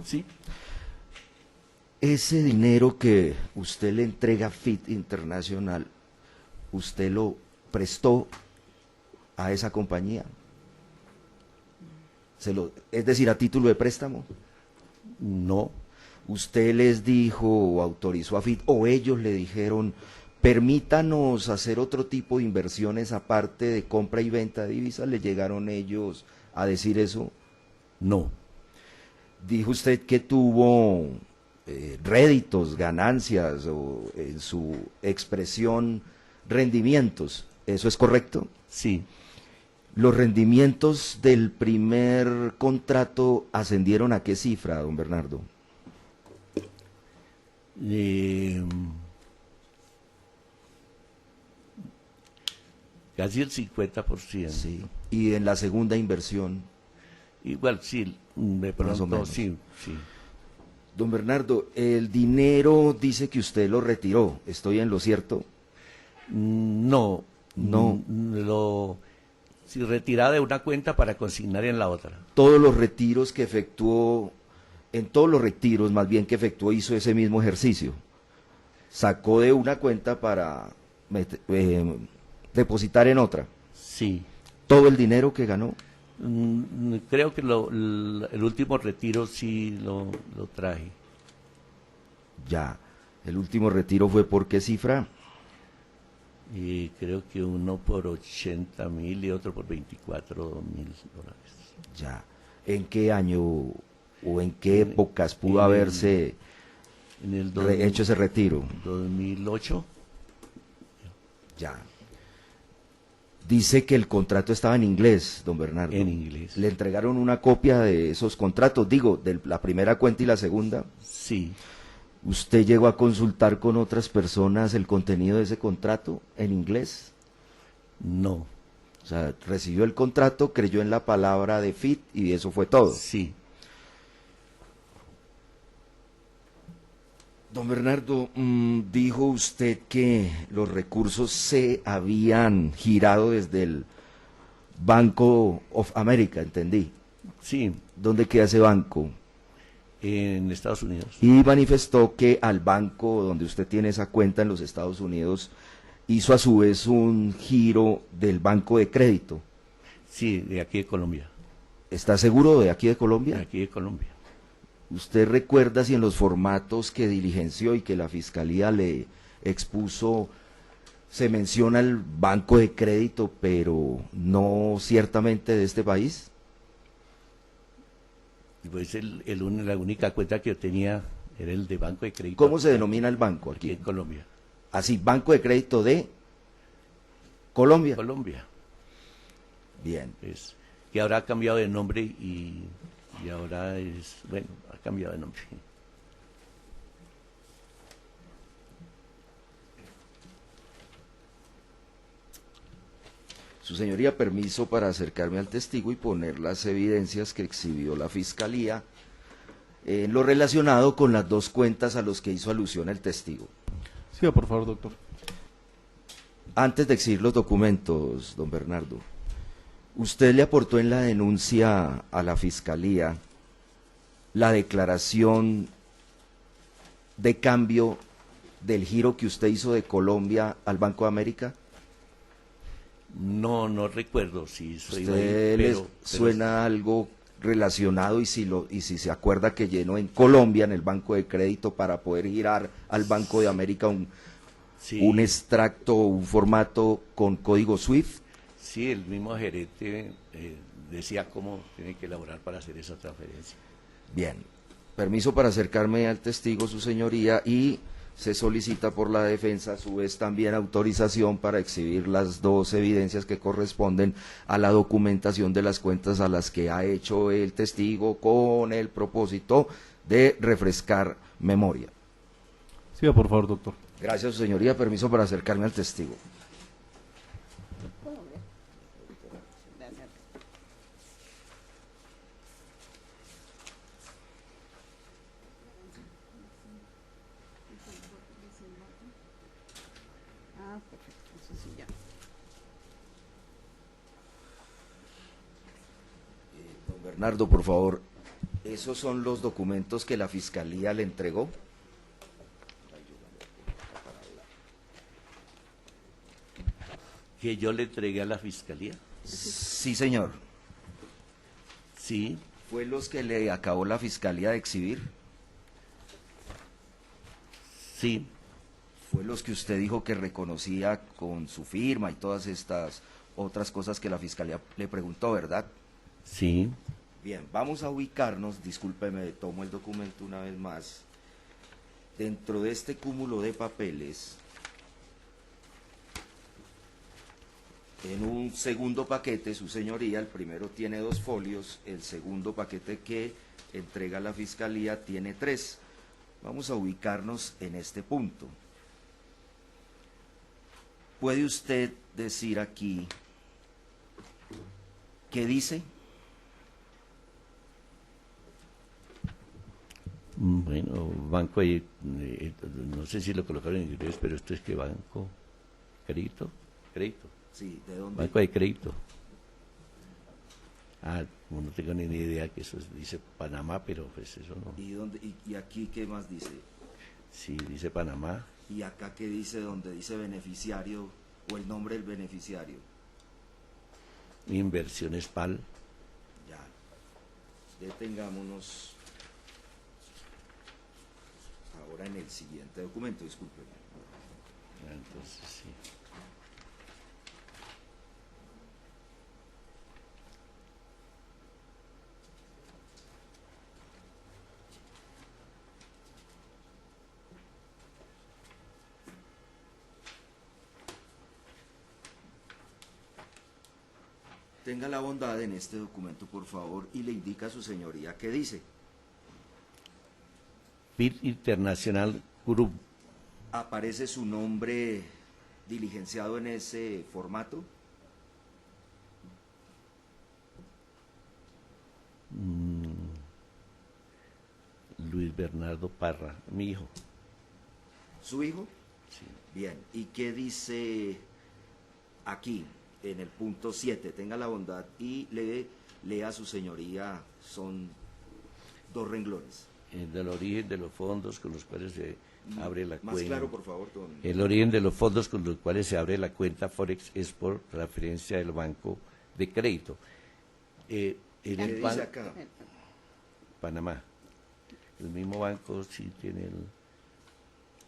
S10: sí.
S7: Ese dinero que usted le entrega a FID Internacional, ¿usted lo prestó a esa compañía? Es decir, a título de préstamo.
S10: No.
S7: ¿Usted les dijo o autorizó a FID o ellos le dijeron, permítanos hacer otro tipo de inversiones aparte de compra y venta de divisas? ¿Le llegaron ellos a decir eso?
S10: No.
S7: Dijo usted que tuvo réditos, ganancias o en su expresión rendimientos. ¿Eso es correcto?
S10: Sí.
S7: ¿Los rendimientos del primer contrato ascendieron a qué cifra, don Bernardo?
S10: Casi el 50%.
S7: Sí. ¿Y en la segunda inversión?
S10: Igual, sí, de pronto, sí, sí.
S7: Don Bernardo, el dinero dice que usted lo retiró, ¿estoy en lo cierto?
S10: No. Si retiraba de una cuenta para consignar en la otra.
S7: Todos los retiros que efectuó, en todos los retiros más bien que efectuó, hizo ese mismo ejercicio. Sacó de una cuenta para depositar en otra.
S10: Sí.
S7: ¿Todo el dinero que ganó?
S10: Creo que el último retiro sí lo traje.
S7: Ya. ¿El último retiro fue por qué cifra?
S10: Y creo que uno por 80,000 y otro por 24,000 dólares.
S7: Ya. ¿En qué año o en qué épocas pudo haberse hecho ese retiro?
S10: 2008.
S7: Ya. Dice que el contrato estaba en inglés, don Bernardo.
S10: En inglés.
S7: ¿Le entregaron una copia de esos contratos? Digo, de la primera cuenta y la segunda.
S10: Sí.
S7: ¿Usted llegó a consultar con otras personas el contenido de ese contrato en inglés?
S10: No.
S7: O sea, recibió el contrato, creyó en la palabra de FIT y eso fue todo.
S10: Sí.
S7: Don Bernardo, dijo usted que los recursos se habían girado desde el Banco of America, entendí.
S10: Sí,
S7: ¿Dónde queda ese banco?
S10: en Estados Unidos.
S7: Y manifestó que al banco donde usted tiene esa cuenta en los Estados Unidos hizo a su vez un giro del banco de crédito.
S10: Sí, de aquí de Colombia.
S7: ¿Está seguro de aquí de
S10: De
S7: Colombia?
S10: aquí de Colombia.
S7: ¿Usted recuerda si en los formatos que diligenció y que la Fiscalía le expuso se menciona el banco de crédito, pero no ciertamente de este país?
S10: Pues la única cuenta que yo tenía era el de Banco de Crédito.
S7: ¿Cómo se denomina el banco
S10: aquí
S7: aquí?
S10: en Colombia?
S7: Así, Banco de Crédito de Colombia.
S10: Colombia.
S7: Bien.
S10: Pues, que ahora ha cambiado de nombre y ahora ha cambiado de nombre.
S7: Su señoría, permiso para acercarme al testigo y poner las evidencias que exhibió la Fiscalía en lo relacionado con las dos cuentas a los que hizo alusión el testigo.
S1: Siga, por favor, doctor.
S7: Antes de exhibir los documentos, don Bernardo, usted le aportó en la denuncia a la Fiscalía la declaración de cambio del giro que usted hizo de Colombia al Banco de América.
S10: No recuerdo si soy
S7: ¿Usted le suena algo relacionado y si se acuerda que llenó en Colombia, en el Banco de Crédito, para poder girar al Banco de América un extracto, un formato con código SWIFT?
S10: Sí, el mismo gerente decía cómo tiene que elaborar para hacer esa transferencia.
S7: Bien, permiso para acercarme al testigo, su señoría, y se solicita por la defensa a su vez también autorización para exhibir las dos evidencias que corresponden a la documentación de las cuentas a las que ha hecho el testigo con el propósito de refrescar memoria.
S1: Siga, por favor, doctor.
S7: Gracias, su señoría. Permiso para acercarme al testigo. Don Bernardo, por favor, ¿esos son los documentos que la Fiscalía le entregó?
S10: ¿Que yo le entregué a la Fiscalía?
S7: Sí, señor.
S10: Sí.
S7: ¿Fue los que le acabó la Fiscalía de exhibir?
S10: Sí.
S7: ¿Fue los que usted dijo que reconocía con su firma y todas estas otras cosas que la Fiscalía le preguntó, verdad?
S10: Sí.
S7: Bien, vamos a ubicarnos, discúlpeme, tomo el documento una vez más. Dentro de este cúmulo de papeles, en un segundo paquete, su señoría, el primero tiene 2 folios, el segundo paquete que entrega la Fiscalía tiene 3. Vamos a ubicarnos en este punto. ¿Puede usted decir aquí qué dice?
S10: Bueno, banco de, no sé si lo colocaron en inglés, pero esto es que banco, crédito.
S7: Sí, ¿de dónde?
S10: Banco de crédito. No tengo ni idea que eso dice Panamá, pero pues eso no.
S7: ¿Y aquí qué más dice?
S10: Sí, dice Panamá.
S7: ¿Y acá qué dice donde dice beneficiario o el nombre del beneficiario?
S10: Inversiones PAL.
S7: Ya, detengámonos ahora en el siguiente documento, discúlpeme.
S10: Entonces, sí.
S7: Tenga la bondad en este documento, por favor, y le indica a su señoría qué dice.
S10: BID International Group.
S7: ¿Aparece su nombre diligenciado en ese formato?
S10: Luis Bernardo Parra, mi hijo.
S7: ¿Su hijo?
S10: Sí.
S7: Bien, ¿y qué dice aquí, en el punto 7? Tenga la bondad y lea a su señoría, son 2 renglones.
S10: Del origen de los fondos con los cuales se abre la
S7: Más
S10: cuenta.
S7: claro, por favor, don.
S10: El origen de los fondos con los cuales se abre la cuenta Forex es por referencia del banco de crédito. En
S7: ¿Qué
S10: el
S7: dice
S10: banco
S7: acá?
S10: Panamá. El mismo banco sí tiene el...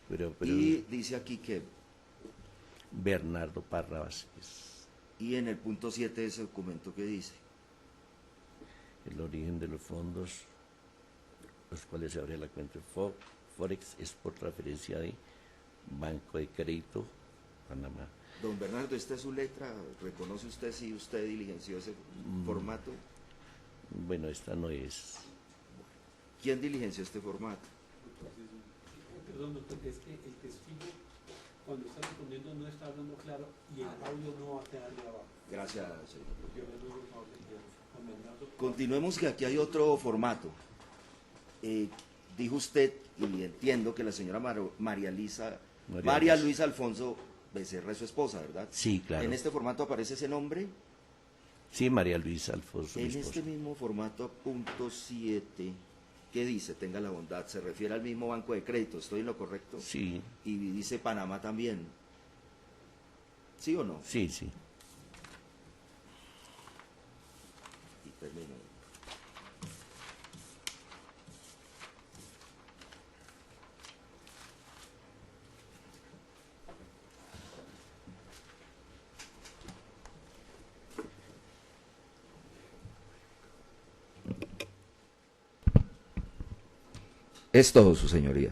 S10: Pero
S7: Y dice aquí que,
S10: Bernardo Parra Vázquez.
S7: y en el punto 7 de ese documento, ¿qué dice?
S10: El origen de los fondos los cuales se abre la cuenta Forex es por referencia de Banco de Crédito Panamá.
S7: Don Bernardo, ¿esta es su letra? ¿Reconoce usted si usted diligenció ese formato?
S10: Bueno, esta no es.
S7: ¿Quién diligenció este formato?
S6: Perdón, doctor, es que el testigo, cuando está respondiendo, no está hablando claro y el audio no va a quedar grabado.
S7: Gracias, señor.
S6: Yo le ruego, por favor, don Bernardo.
S7: Continuemos, que aquí hay otro formato. Dijo usted, y entiendo que la señora María Luisa Alfonso Becerra es su esposa, ¿verdad?
S10: Sí, claro.
S7: ¿En este formato aparece ese nombre?
S10: Sí, María Luisa Alfonso.
S7: En
S10: mi esposa.
S7: este mismo formato, punto 7, ¿qué dice? Tenga la bondad, se refiere al mismo banco de crédito, ¿estoy en lo correcto?
S10: Sí,
S7: Y dice Panamá también. ¿Sí o no?
S10: sí, sí.
S7: Y termino. Es todo, su señoría.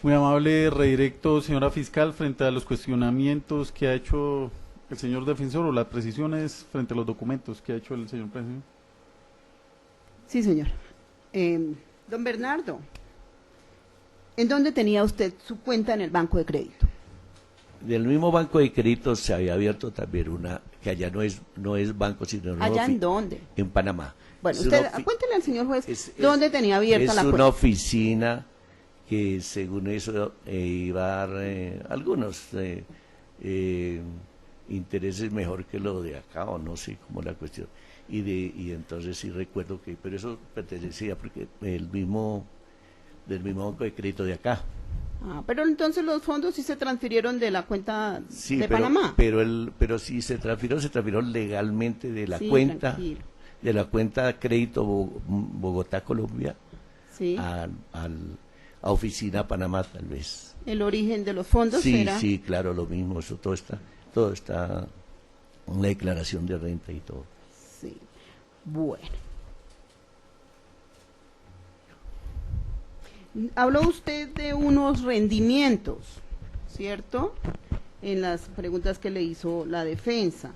S1: Muy amable, redirecto, señora fiscal, frente a los cuestionamientos que ha hecho el señor defensor o las precisiones frente a los documentos que ha hecho el señor presidente.
S2: Sí, señor. Don Bernardo, ¿en dónde tenía usted su cuenta en el banco de crédito?
S10: Del mismo banco de crédito se había abierto también una, que allá no es banco, sino una
S2: ¿Allá en dónde?
S10: en Panamá.
S2: Bueno,
S10: Es
S2: usted,
S10: una
S2: cuéntele al señor juez
S10: es-
S2: dónde tenía abierta la
S10: Es una
S2: cuenta.
S10: oficina que según eso iba a dar algunos intereses mejor que lo de acá, o no sé cómo la cuestión. Y entonces sí recuerdo que, pero eso pertenecía porque del mismo banco de crédito de acá.
S2: Ah, pero entonces los fondos sí se transfirieron de la cuenta
S10: Sí,
S2: de
S10: pero,
S2: Panamá.
S10: pero sí se transfirió legalmente de la
S2: Sí,
S10: cuenta,
S2: tranquilo.
S10: de la cuenta crédito Bogotá, Colombia,
S2: Sí.
S10: a oficina Panamá tal vez.
S2: El origen de los fondos
S10: Sí,
S2: era...
S10: sí, claro, lo mismo, eso todo está en la declaración de renta y todo.
S2: Sí. Bueno. Habló usted de unos rendimientos, ¿cierto? En las preguntas que le hizo la defensa.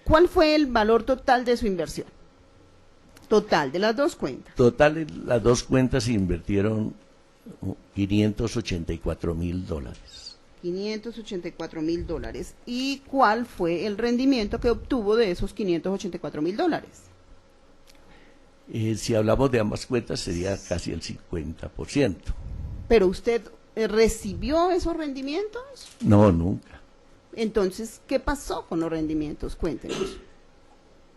S2: ¿Cuál fue el valor total de su inversión? Total, de las dos cuentas.
S10: Total, en las dos cuentas se invirtieron $584,000.
S2: $584,000. ¿Y cuál fue el rendimiento que obtuvo de esos $584,000?
S10: Si hablamos de ambas cuentas sería casi el 50%.
S2: ¿Pero usted recibió esos rendimientos?
S10: No, nunca.
S2: Entonces, ¿qué pasó con los rendimientos? Cuéntenos.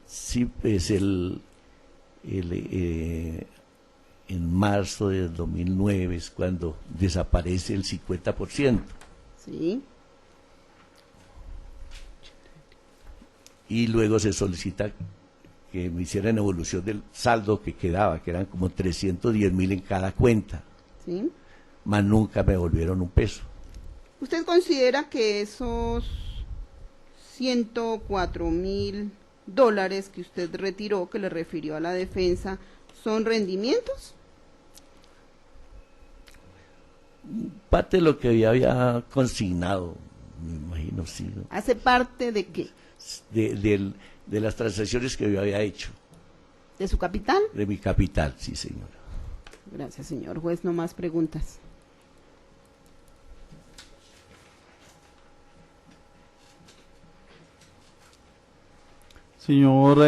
S10: Sí, pues en marzo del 2009 es cuando desaparece el 50%.
S2: Sí.
S10: Y luego se solicita que me hicieran evolución del saldo que quedaba, que eran como 310,000 en cada cuenta,
S2: Sí.
S10: más nunca me devolvieron un peso.
S2: ¿Usted considera que esos $104,000 que usted retiró, que le refirió a la defensa, son rendimientos?
S10: Parte de lo que había consignado, me imagino, sí, ¿no?
S2: ¿Hace parte de qué?
S10: De las transacciones que yo había hecho,
S2: ¿De su capital?
S10: de mi capital, sí, señora.
S2: Gracias, señor juez. No más preguntas.
S1: Señor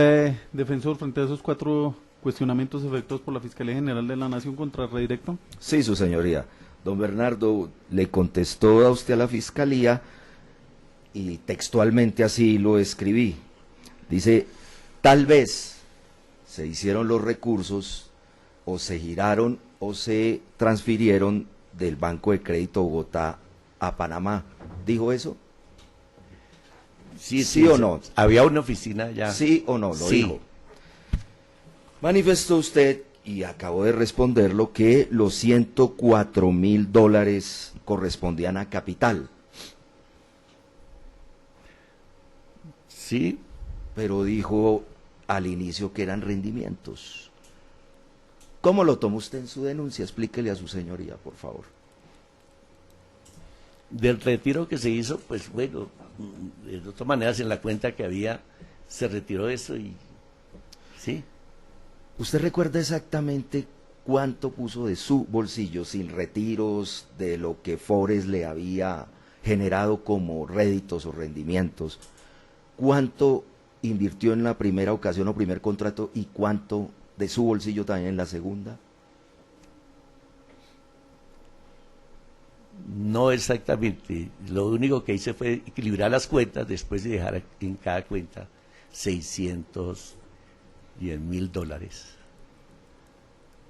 S1: defensor, frente a esos 4 cuestionamientos efectuados por la Fiscalía General de la Nación contra Redirecto.
S7: Sí, su señoría. Don Bernardo le contestó a usted a la Fiscalía y textualmente así lo escribí. Dice, tal vez se hicieron los recursos o se giraron o se transfirieron del Banco de Crédito Bogotá a Panamá. ¿Dijo eso?
S10: Sí o no. Había una oficina ya.
S7: ¿Sí o no? Lo
S10: Sí.
S7: dijo. Manifestó usted, y acabo de responderlo, que los $104.000 correspondían a capital.
S10: Sí.
S7: Pero dijo al inicio que eran rendimientos. ¿Cómo lo tomó usted en su denuncia? Explíquele a su señoría, por favor.
S10: Del retiro que se hizo, pues bueno, de todas maneras en la cuenta que había, se retiró eso y sí.
S7: ¿Usted recuerda exactamente cuánto puso de su bolsillo, sin retiros, de lo que Forex le había generado como réditos o rendimientos? ¿Cuánto invirtió en la primera ocasión o primer contrato y cuánto de su bolsillo también en la segunda?
S10: No exactamente. Lo único que hice fue equilibrar las cuentas después de dejar en cada cuenta $610.000.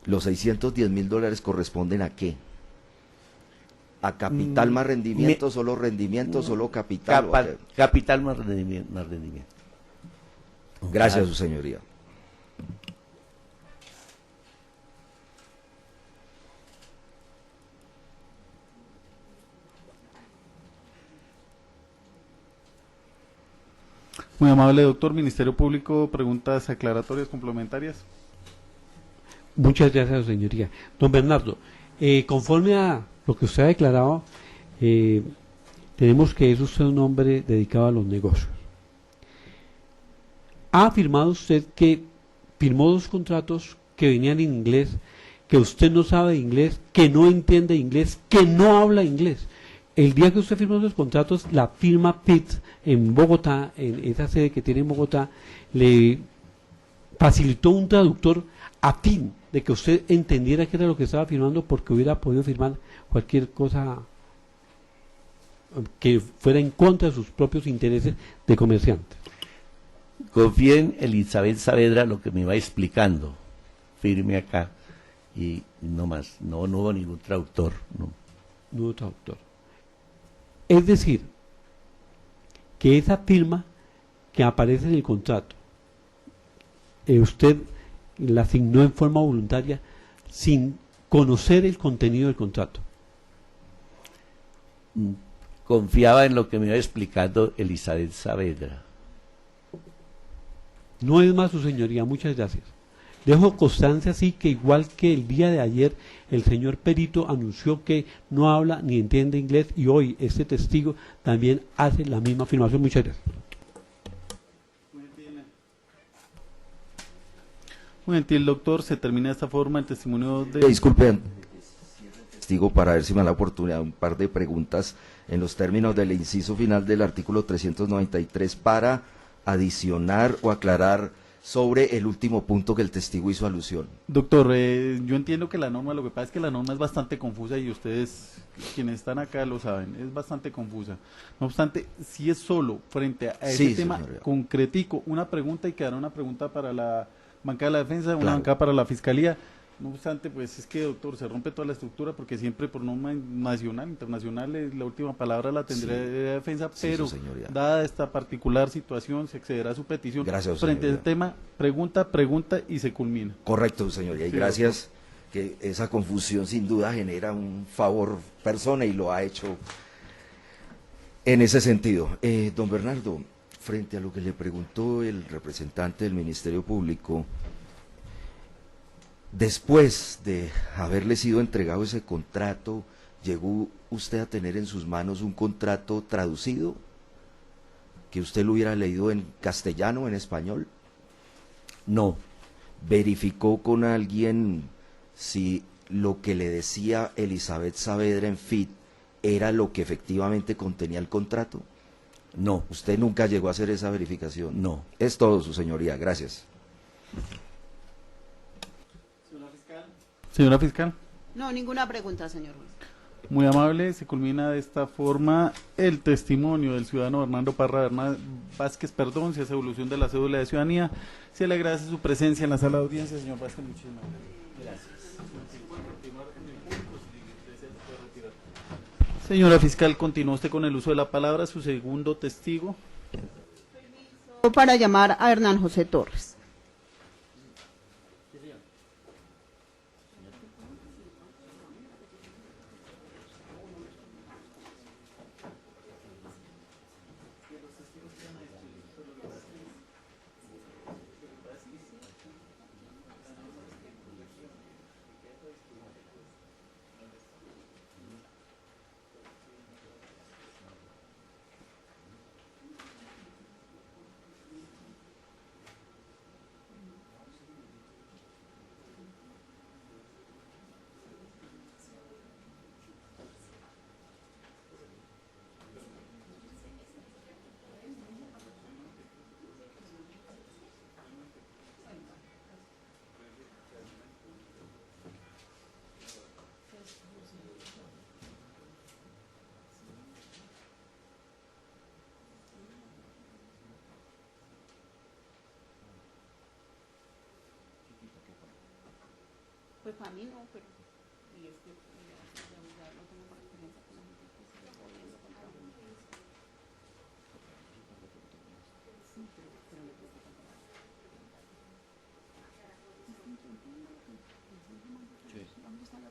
S7: ¿Los $610.000 corresponden a qué? ¿A capital más rendimiento, solo rendimiento, solo capital?
S10: Capital más rendimiento.
S7: Gracias, su señoría.
S1: Muy amable doctor. Ministerio Público, preguntas aclaratorias complementarias.
S6: Muchas gracias, señoría. Don Bernardo, conforme a lo que usted ha declarado, tenemos que es usted un hombre dedicado a los negocios. Ha afirmado usted que firmó 2 contratos que venían en inglés, que usted no sabe inglés, que no entiende inglés, que no habla inglés. El día que usted firmó esos contratos, la firma PIT en Bogotá, en esa sede que tiene en Bogotá, le facilitó un traductor a fin de que usted entendiera qué era lo que estaba firmando, porque hubiera podido firmar cualquier cosa que fuera en contra de sus propios intereses de comerciante.
S10: Confié en Elizabeth Saavedra lo que me iba explicando. Firme acá. Y no más. No hubo ningún traductor.
S6: No hubo traductor. Es decir, que esa firma que aparece en el contrato, usted la asignó en forma voluntaria sin conocer el contenido del contrato.
S10: Confiaba en lo que me iba explicando Elizabeth Saavedra.
S6: No es más, su señoría, muchas gracias. Dejo constancia así que igual que el día de ayer el señor perito anunció que no habla ni entiende inglés y hoy este testigo también hace la misma afirmación. Muchas gracias.
S1: Muy gentil, doctor. Se termina de esta forma el testimonio de...
S7: Disculpen, testigo, para ver si me da la oportunidad un par de preguntas en los términos del inciso final del artículo 393 para adicionar o aclarar sobre el último punto que el testigo hizo alusión.
S1: Doctor, yo entiendo que la norma, lo que pasa es que la norma es bastante confusa y ustedes, quienes están acá, lo saben, es bastante confusa. No obstante, si es solo frente a ese tema
S7: señoría,
S1: concretico, una pregunta y quedará una pregunta para la bancada de la defensa, una
S7: claro,
S1: bancada para la fiscalía. No obstante, pues es que, doctor, se rompe toda la estructura porque siempre por norma nacional, internacional, la última palabra la tendrá
S7: sí,
S1: la defensa, pero
S7: señoría,
S1: dada esta particular situación se accederá a su petición.
S7: Gracias,
S1: frente a
S7: señoría,
S1: ese tema, pregunta y se culmina.
S7: Correcto, señoría, y
S1: Sí,
S7: gracias, que esa confusión sin duda genera un favor persona y lo ha hecho en ese sentido. Don Bernardo, frente a lo que le preguntó el representante del Ministerio Público, después de haberle sido entregado ese contrato ¿llegó usted a tener en sus manos un contrato traducido? ¿Que usted lo hubiera leído en castellano, en español?
S10: No,
S7: ¿Verificó con alguien si lo que le decía Elizabeth Saavedra en FIT era lo que efectivamente contenía el contrato?
S10: no,
S7: ¿Usted nunca llegó a hacer esa verificación?
S10: no.
S7: Es todo, su señoría. Gracias.
S1: Señora fiscal.
S2: No, ninguna pregunta, señor juez.
S1: Muy amable, se culmina de esta forma el testimonio del ciudadano Hernando Parra Vázquez, se hace evolución de la cédula de ciudadanía. Se le agradece su presencia en la sala de audiencia, señor Vázquez, muchísimas gracias. Señora fiscal, continúa usted con el uso de la palabra, su segundo testigo.
S2: Para llamar a Hernán José Torres. Pues para mí no, pero... Y es que ya no tengo más experiencia con la gente que se está volviendo contra uno. Sí, pero le preocupa para ¿dónde está la...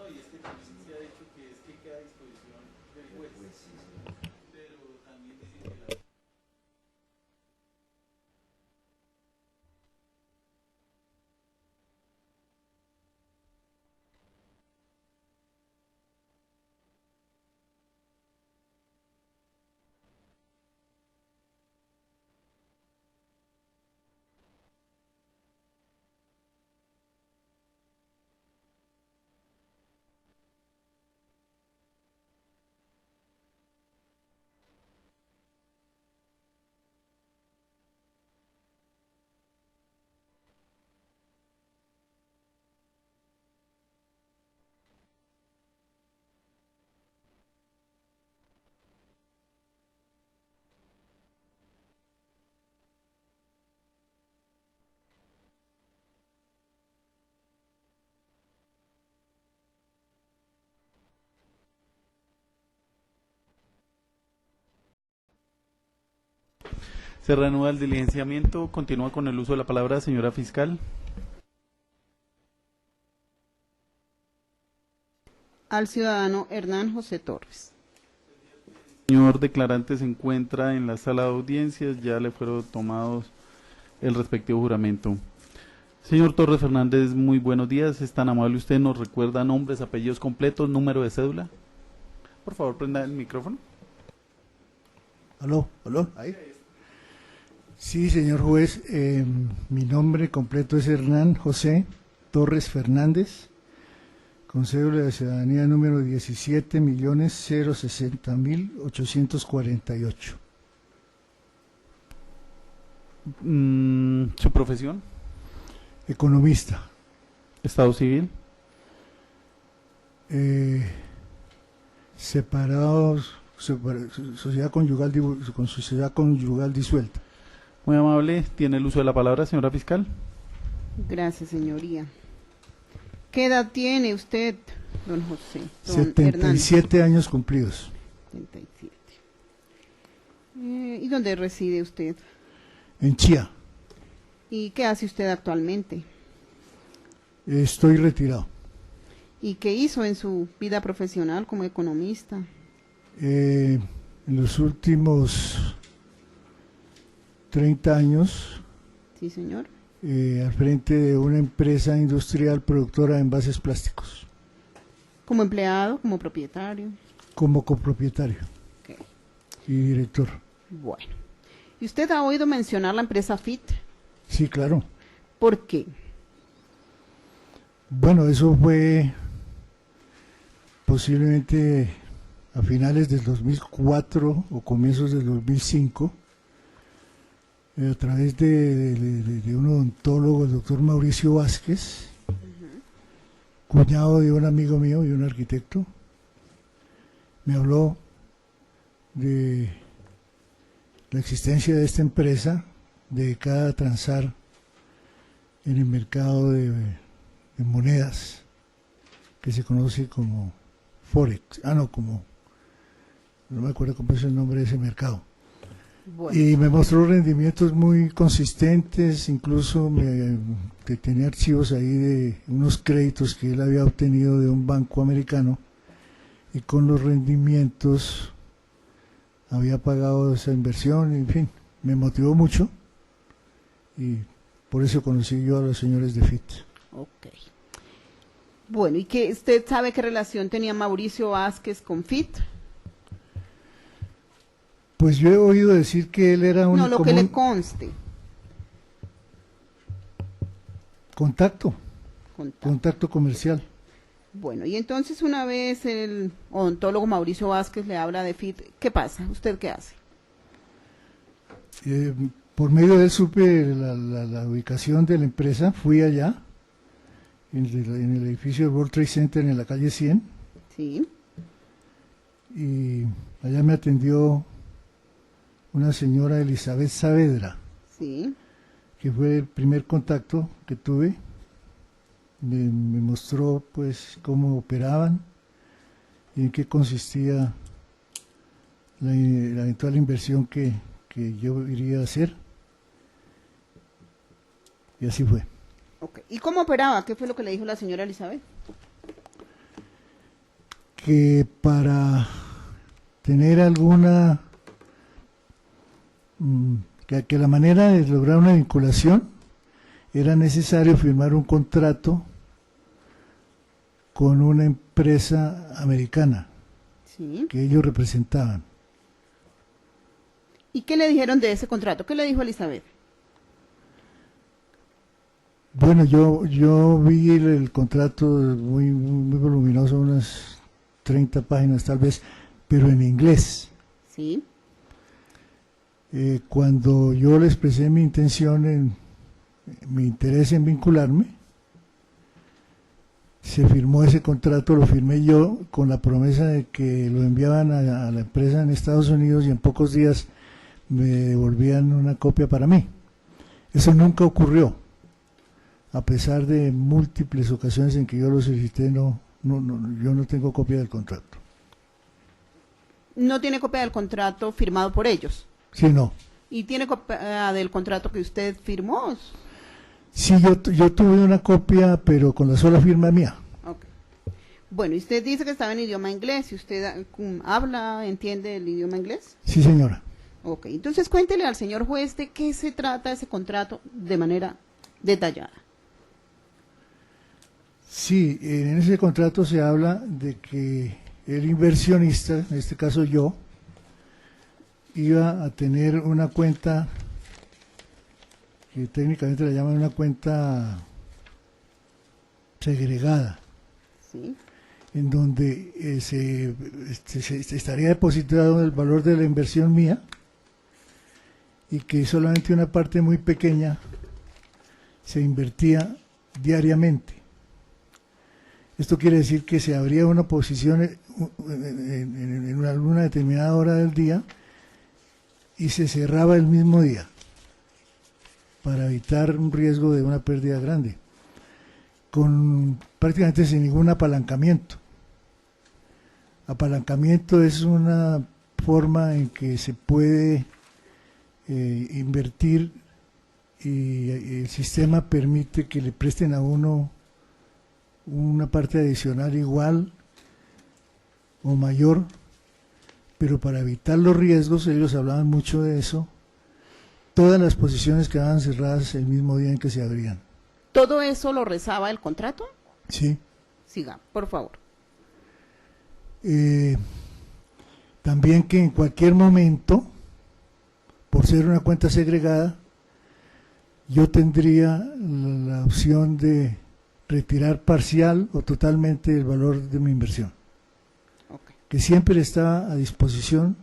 S2: No, y es que también se ha dicho que es que queda a disposición del juez. Pero también dicen que la... Se reanuda el diligenciamiento. Continúa con el uso de la palabra, señora fiscal. Al ciudadano Hernán José Torres.
S1: Señor declarante se encuentra en la sala de audiencias, ya le fueron tomados el respectivo juramento. Señor Torres Fernández, muy buenos días. Es tan amable, usted nos recuerda nombres, apellidos completos, número de cédula. Por favor, prenda el micrófono.
S9: Aló, ahí. Sí, señor juez, mi nombre completo es Hernán José Torres Fernández, con cédula de ciudadanía número 17.060.848.
S1: ¿Su profesión?
S9: Economista.
S1: ¿Estado civil?
S9: Separados, sociedad conyugal, con sociedad conyugal disuelta.
S1: Muy amable. ¿Tiene el uso de la palabra, señora fiscal?
S2: Gracias, señoría. ¿Qué edad tiene usted, don José? Don
S9: 77 años cumplidos.
S2: 77. ¿Y dónde reside usted?
S9: En Chía.
S2: ¿Y qué hace usted actualmente?
S9: Estoy retirado.
S2: ¿Y qué hizo en su vida profesional como economista?
S9: En los últimos 30 años,
S2: Sí, señor.
S9: al frente de una empresa industrial productora de envases plásticos,
S2: ¿Como empleado, como propietario?
S9: como copropietario
S2: Ok.
S9: y director.
S2: Bueno. ¿Y usted ha oído mencionar la empresa FIT?
S9: Sí, claro.
S2: ¿Por qué?
S9: Bueno, eso fue posiblemente a finales del 2004 o comienzos del 2005, a través de un odontólogo, el doctor Mauricio Vázquez, cuñado de un amigo mío y un arquitecto. Me habló de la existencia de esta empresa dedicada a transar en el mercado de monedas, que se conoce como Forex, no me acuerdo cómo es el nombre de ese mercado.
S2: Bueno.
S9: Y me mostró rendimientos muy consistentes, incluso que tenía archivos ahí de unos créditos que él había obtenido de un banco americano, y con los rendimientos había pagado esa inversión, en fin, me motivó mucho, y por eso conocí yo a los señores de FIT.
S2: Ok. Bueno, ¿y qué usted sabe qué relación tenía Mauricio Vázquez con FIT?
S9: Pues yo he oído decir que él era un
S2: No, lo que le conste.
S9: contacto comercial.
S2: Bueno, y entonces una vez el odontólogo Mauricio Vázquez le habla de FIT, ¿qué pasa? ¿Usted qué hace?
S9: Por medio de él supe la ubicación de la empresa, fui allá, en el edificio del World Trade Center en la calle 100,
S2: Sí.
S9: y allá me atendió una señora Elizabeth Saavedra,
S2: Sí.
S9: que fue el primer contacto que tuve. Me mostró pues cómo operaban y en qué consistía la eventual inversión que yo iría a hacer, y así fue.
S2: Okay. ¿Y cómo operaba? ¿Qué fue lo que le dijo la señora Elizabeth?
S9: Que para tener alguna que la manera de lograr una vinculación era necesario firmar un contrato con una empresa americana,
S2: Sí.
S9: que ellos representaban.
S2: ¿Y qué le dijeron de ese contrato? ¿Qué le dijo Elizabeth?
S9: Bueno, yo vi el contrato muy voluminoso, unas 30 páginas tal vez, pero en inglés.
S2: Sí.
S9: Cuando yo le expresé mi intención, mi interés en vincularme, se firmó ese contrato, lo firmé yo con la promesa de que lo enviaban a la empresa en Estados Unidos y en pocos días me devolvían una copia para mí. Eso nunca ocurrió, a pesar de múltiples ocasiones en que yo lo solicité. Yo no tengo copia del contrato.
S2: ¿No tiene copia del contrato firmado por ellos?
S9: Sí, no.
S2: ¿Y tiene copia del contrato que usted firmó?
S9: Sí, yo tuve una copia, pero con la sola firma mía.
S2: Okay. Bueno, y usted dice que estaba en idioma inglés. ¿Y usted entiende el idioma inglés?
S9: Sí, señora.
S2: Ok, entonces cuéntele al señor juez de qué se trata ese contrato de manera detallada.
S9: Sí, en ese contrato se habla de que el inversionista, en este caso yo, iba a tener una cuenta que técnicamente la llaman una cuenta segregada,
S2: Sí.
S9: en donde se estaría depositado el valor de la inversión mía y que solamente una parte muy pequeña se invertía diariamente. Esto quiere decir que se abría una posición en alguna determinada hora del día y se cerraba el mismo día para evitar un riesgo de una pérdida grande, con prácticamente sin ningún apalancamiento. Apalancamiento es una forma en que se puede invertir y el sistema permite que le presten a uno una parte adicional igual o mayor, pero para evitar los riesgos, ellos hablaban mucho de eso, todas las posiciones quedaban cerradas el mismo día en que se abrían.
S2: ¿Todo eso lo rezaba el contrato?
S9: Sí.
S2: Siga, por favor.
S9: También que en cualquier momento, por ser una cuenta segregada, yo tendría la opción de retirar parcial o totalmente el valor de mi inversión, que siempre está a disposición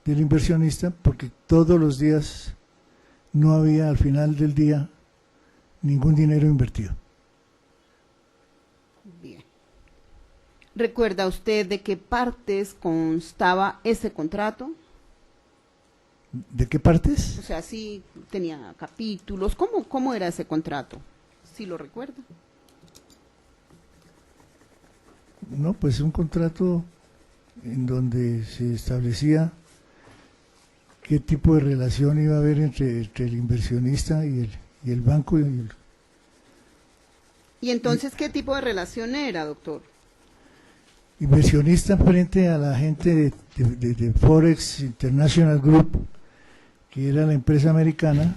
S9: del inversionista, porque todos los días no había al final del día ningún dinero invertido.
S2: Bien. ¿Recuerda usted de qué partes constaba ese contrato?
S9: ¿De qué partes?
S2: O sea, si tenía capítulos, ¿cómo era ese contrato? ¿Sí lo recuerda?
S9: No, pues un contrato en donde se establecía qué tipo de relación iba a haber entre el inversionista y el banco.
S2: ¿Y entonces qué tipo de relación era, doctor?
S9: Inversionista frente a la gente de Forex International Group, que era la empresa americana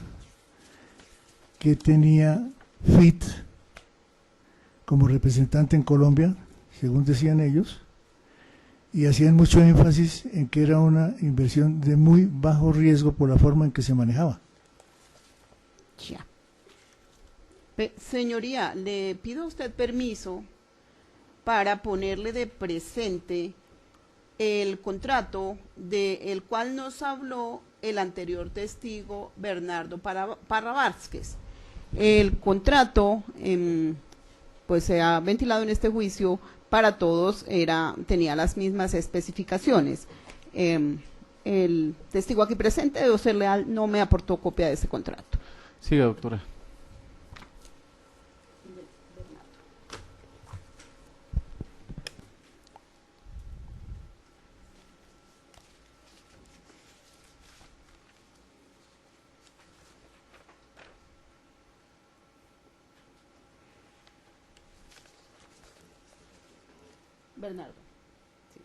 S9: que tenía FIT como representante en Colombia, según decían ellos, y hacían mucho énfasis en que era una inversión de muy bajo riesgo por la forma en que se manejaba.
S2: Ya. Señoría, le pido a usted permiso para ponerle de presente el contrato del cual nos habló el anterior testigo Bernardo Parra Vázquez. El contrato, pues se ha ventilado en este juicio, para todos tenía las mismas especificaciones. El testigo aquí presente, debo ser leal, no me aportó copia de ese contrato.
S1: Siga, doctora.
S2: Bernardo. Sí.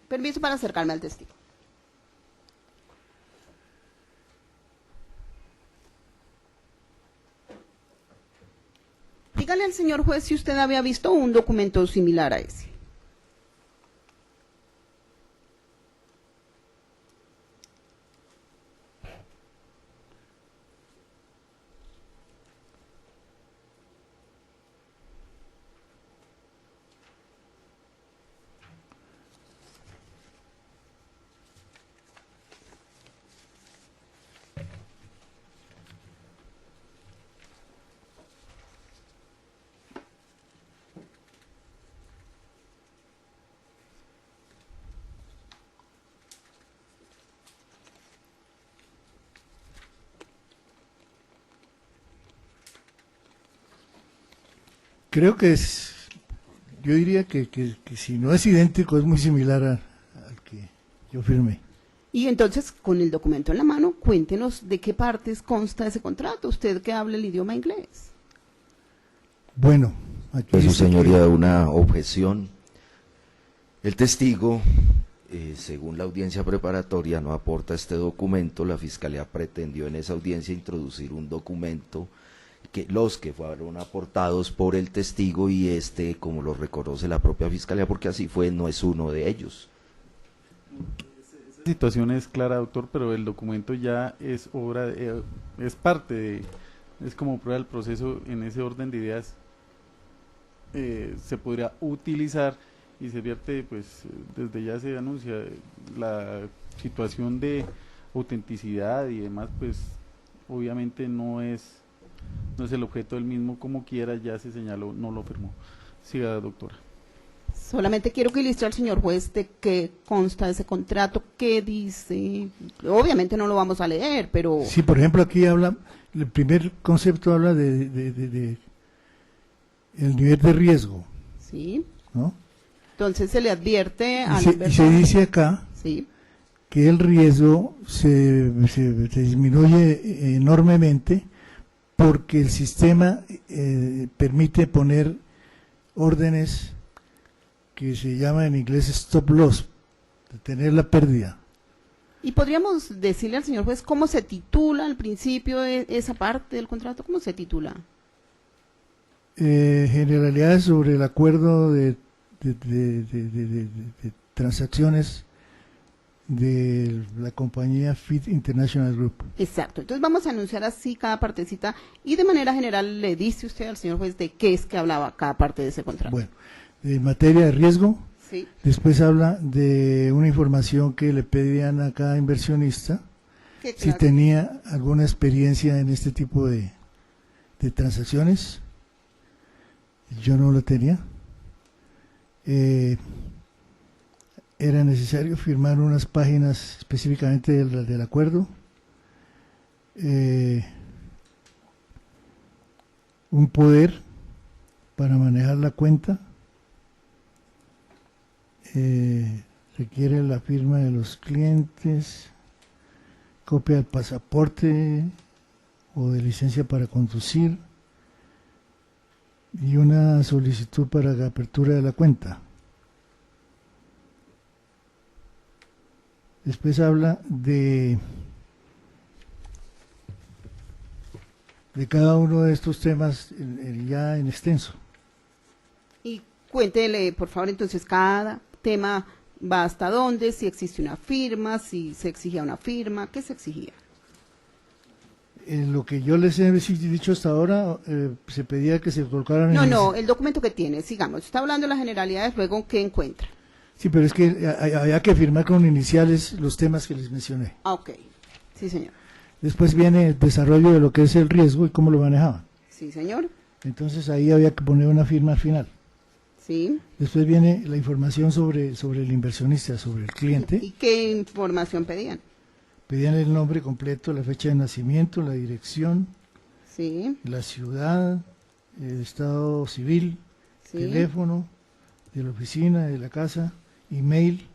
S2: Permiso para acercarme al testigo. Dígale al señor juez si usted había visto un documento similar a ese.
S9: Creo que yo diría que si no es idéntico, es muy similar al que yo firmé.
S2: Y entonces, con el documento en la mano, cuéntenos de qué partes consta ese contrato, usted que habla el idioma inglés.
S9: Bueno, aquí
S7: pues su
S9: dice
S7: señoría, una objeción. El testigo, según la audiencia preparatoria, no aporta este documento. La Fiscalía pretendió en esa audiencia introducir un documento que los que fueron aportados por el testigo, y como lo reconoce la propia Fiscalía, porque así fue, no es uno de ellos.
S1: situación es clara, doctor, pero el documento ya es es parte es como prueba del proceso. En ese orden de ideas se podría utilizar y se vierte, pues desde ya se anuncia la situación de autenticidad y demás, pues obviamente no es el objeto del mismo, como quiera, ya se señaló, no lo firmó. Siga, doctora.
S2: Solamente quiero que ilustre al señor juez de qué consta ese contrato, qué dice. Obviamente no lo vamos a leer, pero...
S9: Sí, por ejemplo, aquí habla, el primer concepto habla de el nivel de riesgo,
S2: Sí.
S9: ¿no?
S2: Entonces se le advierte a
S9: Y se dice acá
S2: Sí.
S9: que el riesgo se disminuye enormemente porque el sistema permite poner órdenes que se llama en inglés stop loss, detener la pérdida.
S2: Y podríamos decirle al señor juez cómo se titula al principio esa parte del contrato, ¿cómo se titula?
S9: Generalidades sobre el acuerdo de transacciones de la compañía Fit International Group.
S2: Exacto, entonces vamos a anunciar así cada partecita y de manera general le dice usted al señor juez de qué es que hablaba cada parte de ese contrato.
S9: Bueno, en materia de riesgo,
S2: Sí.
S9: después habla de una información que le pedían a cada inversionista,
S2: ¿Qué
S9: si
S2: clase?
S9: tenía alguna experiencia en este tipo de transacciones. Yo no la tenía. Era necesario firmar unas páginas específicamente del acuerdo. Un poder para manejar la cuenta. Requiere la firma de los clientes, copia del pasaporte o de licencia para conducir y una solicitud para la apertura de la cuenta. Después habla de cada uno de estos temas ya en extenso.
S2: Y cuéntele, por favor, entonces cada tema va hasta dónde, si existe una firma, si se exigía una firma, ¿qué se exigía?
S9: En lo que yo les he dicho hasta ahora, se pedía que se colocaran
S2: No, el documento que tiene, sigamos, está hablando de las generalidades, luego ¿qué encuentra?
S9: Sí, pero es que había que firmar con iniciales los temas que les mencioné.
S2: Ah, ok, sí señor.
S9: Después viene el desarrollo de lo que es el riesgo y cómo lo manejaban.
S2: Sí señor,
S9: Entonces ahí había que poner una firma al final.
S2: sí.
S9: Después viene la información sobre el inversionista, sobre el cliente.
S2: ¿Y qué información pedían?
S9: Pedían el nombre completo, la fecha de nacimiento, la dirección,
S2: Sí,
S9: la ciudad, el estado civil,
S2: sí.
S9: teléfono de la oficina, de la casa, email,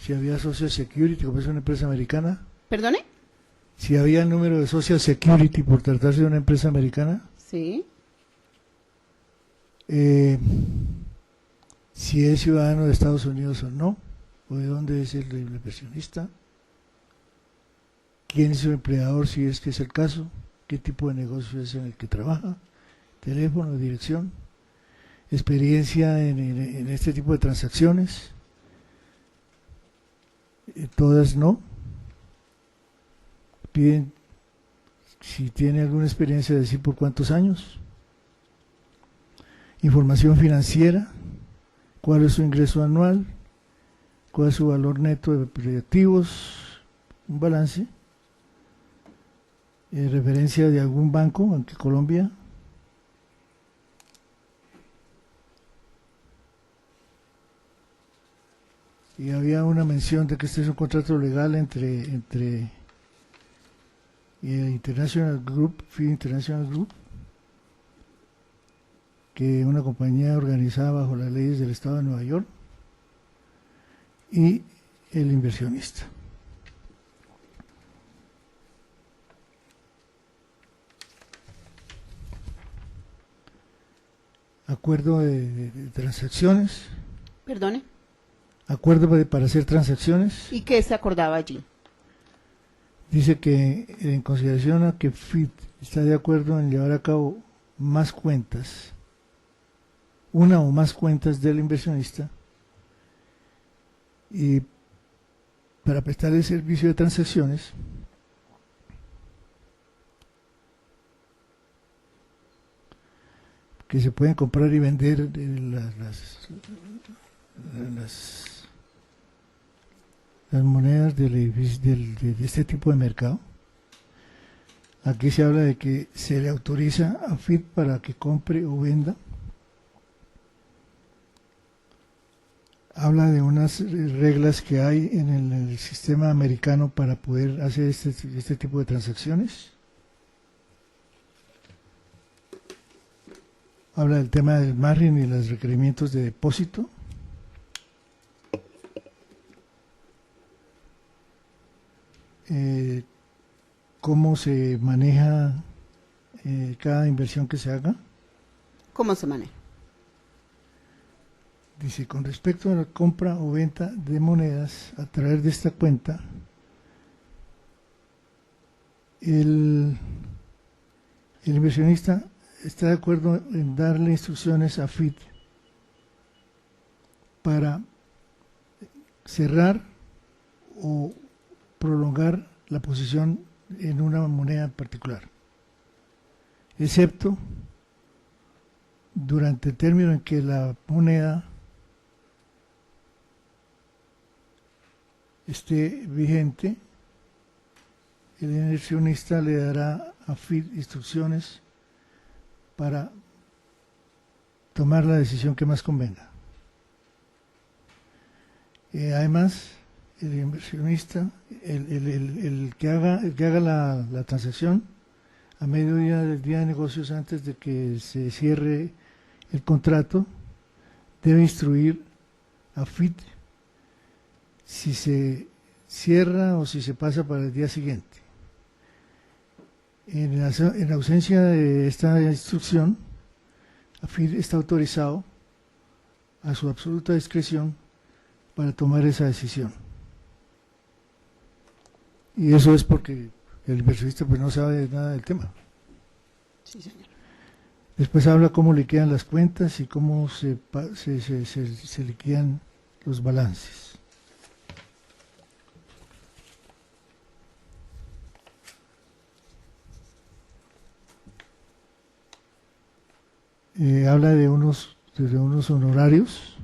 S9: si había Social Security, como es una empresa americana,
S2: ¿Perdone?
S9: si había el número de Social Security por tratarse de una empresa americana,
S2: Sí,
S9: si es ciudadano de Estados Unidos o no, o de dónde es el inversionista, quién es su empleador si es que es el caso, qué tipo de negocio es en el que trabaja, teléfono, dirección, experiencia en este tipo de transacciones, todas no. Piden si tiene alguna experiencia, decir por cuántos años, información financiera, cuál es su ingreso anual, cuál es su valor neto de activos, un balance, referencia de algún banco, aunque Colombia, y había una mención de que este es un contrato legal entre International Group, Fit International Group, que es una compañía organizada bajo las leyes del Estado de Nueva York, y el inversionista. Acuerdo de transacciones.
S2: ¿Perdone?
S9: Acuerdo para hacer transacciones.
S2: ¿Y qué se acordaba allí?
S9: Dice que en consideración a que FIT está de acuerdo en llevar a cabo más cuentas, una o más cuentas del inversionista, y para prestar el servicio de transacciones que se pueden comprar y vender las monedas de este tipo de mercado. Aquí se habla de que se le autoriza a FIT para que compre o venda. Habla de unas reglas que hay en el sistema americano para poder hacer este tipo de transacciones. Habla del tema del margin y los requerimientos de depósito. Cómo se maneja cada inversión que se haga.
S2: ¿Cómo se maneja?
S9: Dice, con respecto a la compra o venta de monedas a través de esta cuenta, el inversionista está de acuerdo en darle instrucciones a FIT para cerrar o prolongar la posición en una moneda en particular, excepto durante el término en que la moneda esté vigente. El inversionista le dará a FIT instrucciones para tomar la decisión que más convenga. Además, el inversionista, el que haga la transacción a mediodía del día de negocios, antes de que se cierre el contrato, debe instruir a FIT si se cierra o si se pasa para el día siguiente. En ausencia de esta instrucción, FIT está autorizado a su absoluta discreción para tomar esa decisión. Y eso es porque el inversionista pues no sabe nada del tema.
S2: Sí, señor.
S9: Después habla cómo liquidan las cuentas y cómo se liquidan los balances. Habla de unos honorarios,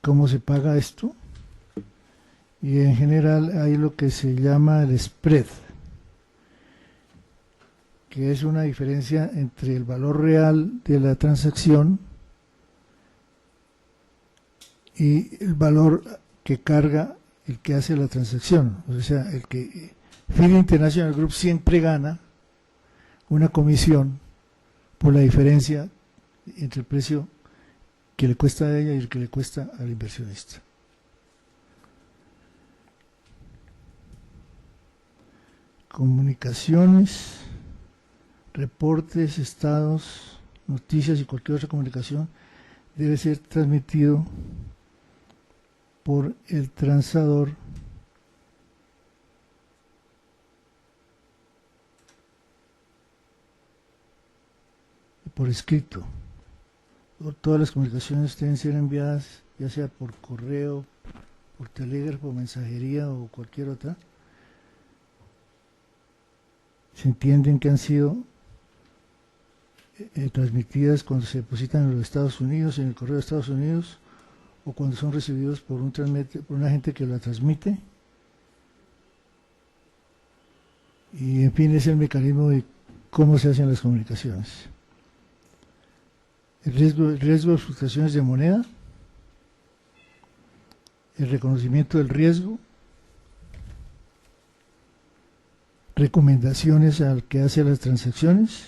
S9: cómo se paga esto, y en general hay lo que se llama el spread, que es una diferencia entre el valor real de la transacción y el valor que carga el que hace la transacción. O sea, el que FIT International Group siempre gana una comisión por la diferencia entre el precio que le cuesta a ella y el que le cuesta al inversionista. Comunicaciones, reportes, estados, noticias y cualquier otra comunicación debe ser transmitido por el transador por escrito. Todas las comunicaciones deben ser enviadas ya sea por correo, por telégrafo, mensajería o cualquier otra. Se entienden que han sido transmitidas cuando se depositan en los Estados Unidos, en el correo de Estados Unidos, o cuando son recibidos por un agente que la transmite. Y en fin, es el mecanismo de cómo se hacen las comunicaciones. El riesgo de fluctuaciones de moneda, el reconocimiento del riesgo, recomendaciones al que hace las transacciones,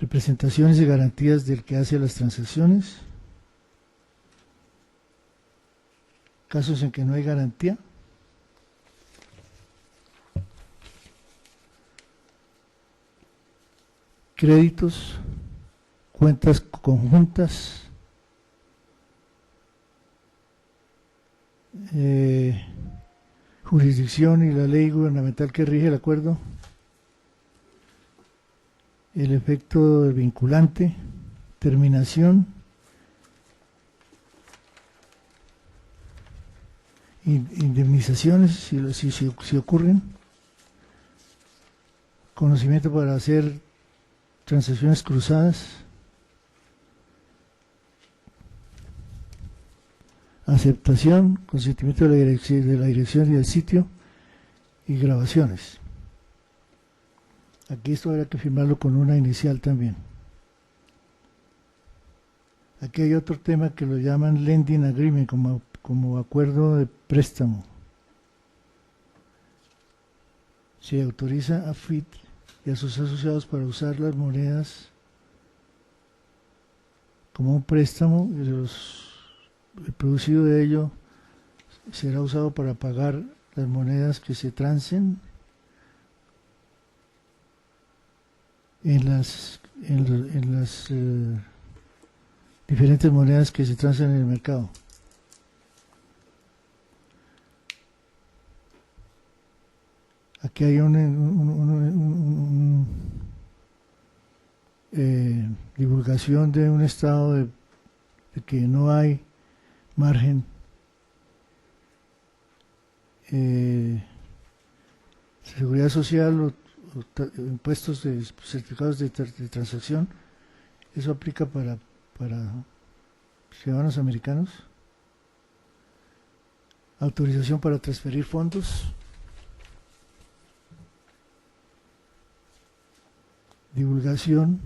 S9: representaciones y garantías del que hace las transacciones, casos en que no hay garantía, créditos, cuentas conjuntas, jurisdicción y la ley gubernamental que rige el acuerdo, el efecto del vinculante, terminación indemnizaciones si ocurren, conocimiento para hacer transacciones cruzadas, aceptación, consentimiento de la dirección y del sitio, y grabaciones. Aquí esto habrá que firmarlo con una inicial también. Aquí hay otro tema que lo llaman lending agreement, como acuerdo de préstamo. Se autoriza a FIT y a sus asociados para usar las monedas como un préstamo, y el producido de ello será usado para pagar las monedas que se transen en las diferentes monedas que se transan en el mercado. Aquí hay divulgación de un estado de que no hay margen seguridad social o impuestos de certificados de transacción. Eso aplica para ciudadanos americanos. Autorización para transferir fondos. Divulgación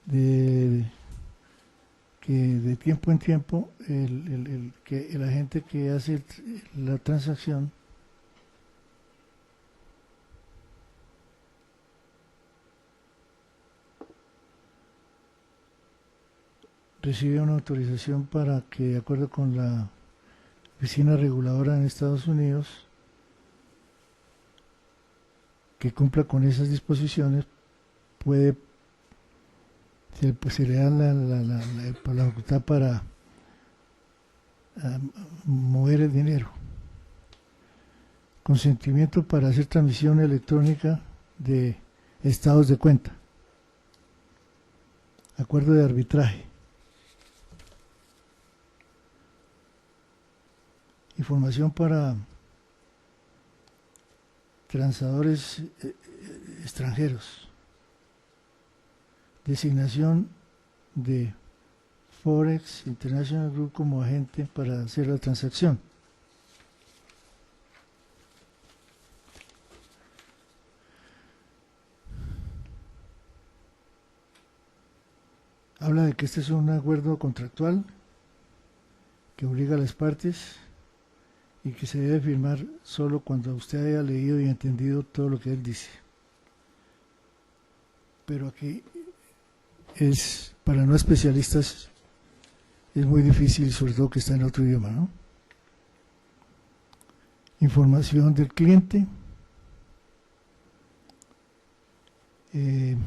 S9: de que de tiempo en tiempo que el agente que hace la transacción recibe una autorización para que, de acuerdo con la oficina reguladora en Estados Unidos, que cumpla con esas disposiciones, se le da la facultad para mover el dinero. Consentimiento para hacer transmisión electrónica de estados de cuenta. Acuerdo de arbitraje. Información para transadores extranjeros. Designación de Forex International Group como agente para hacer la transacción. Habla de que este es un acuerdo contractual que obliga a las partes y que se debe firmar solo cuando usted haya leído y entendido todo lo que él dice. Pero aquí es, para no especialistas, es muy difícil, sobre todo que está en otro idioma, ¿no? Información del cliente, el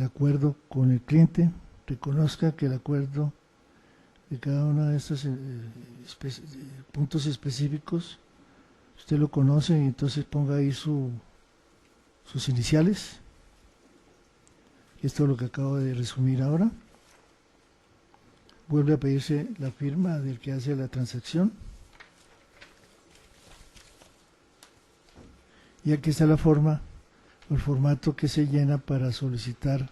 S9: acuerdo con el cliente, reconozca que el acuerdo de cada uno de estos puntos específicos usted lo conoce, y entonces ponga ahí sus iniciales. Esto es lo que acabo de resumir ahora. Vuelve a pedirse la firma del que hace la transacción. Y aquí está la forma, o el formato que se llena para solicitar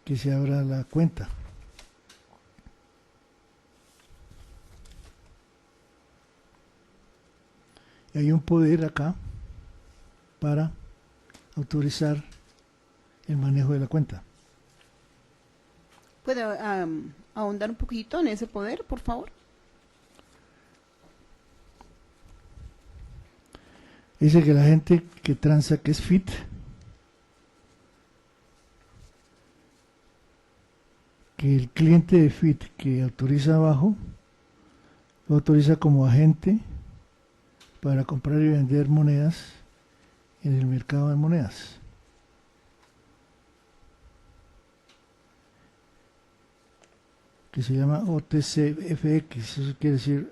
S9: que se abra la cuenta. Y hay un poder acá para autorizar el manejo de la cuenta.
S2: ¿Puede ahondar un poquito en ese poder, por favor?
S9: Dice que la gente que transa, que es FIT, que el cliente de FIT que autoriza abajo, lo autoriza como agente para comprar y vender monedas en el mercado de monedas. Que se llama OTCFX, eso quiere decir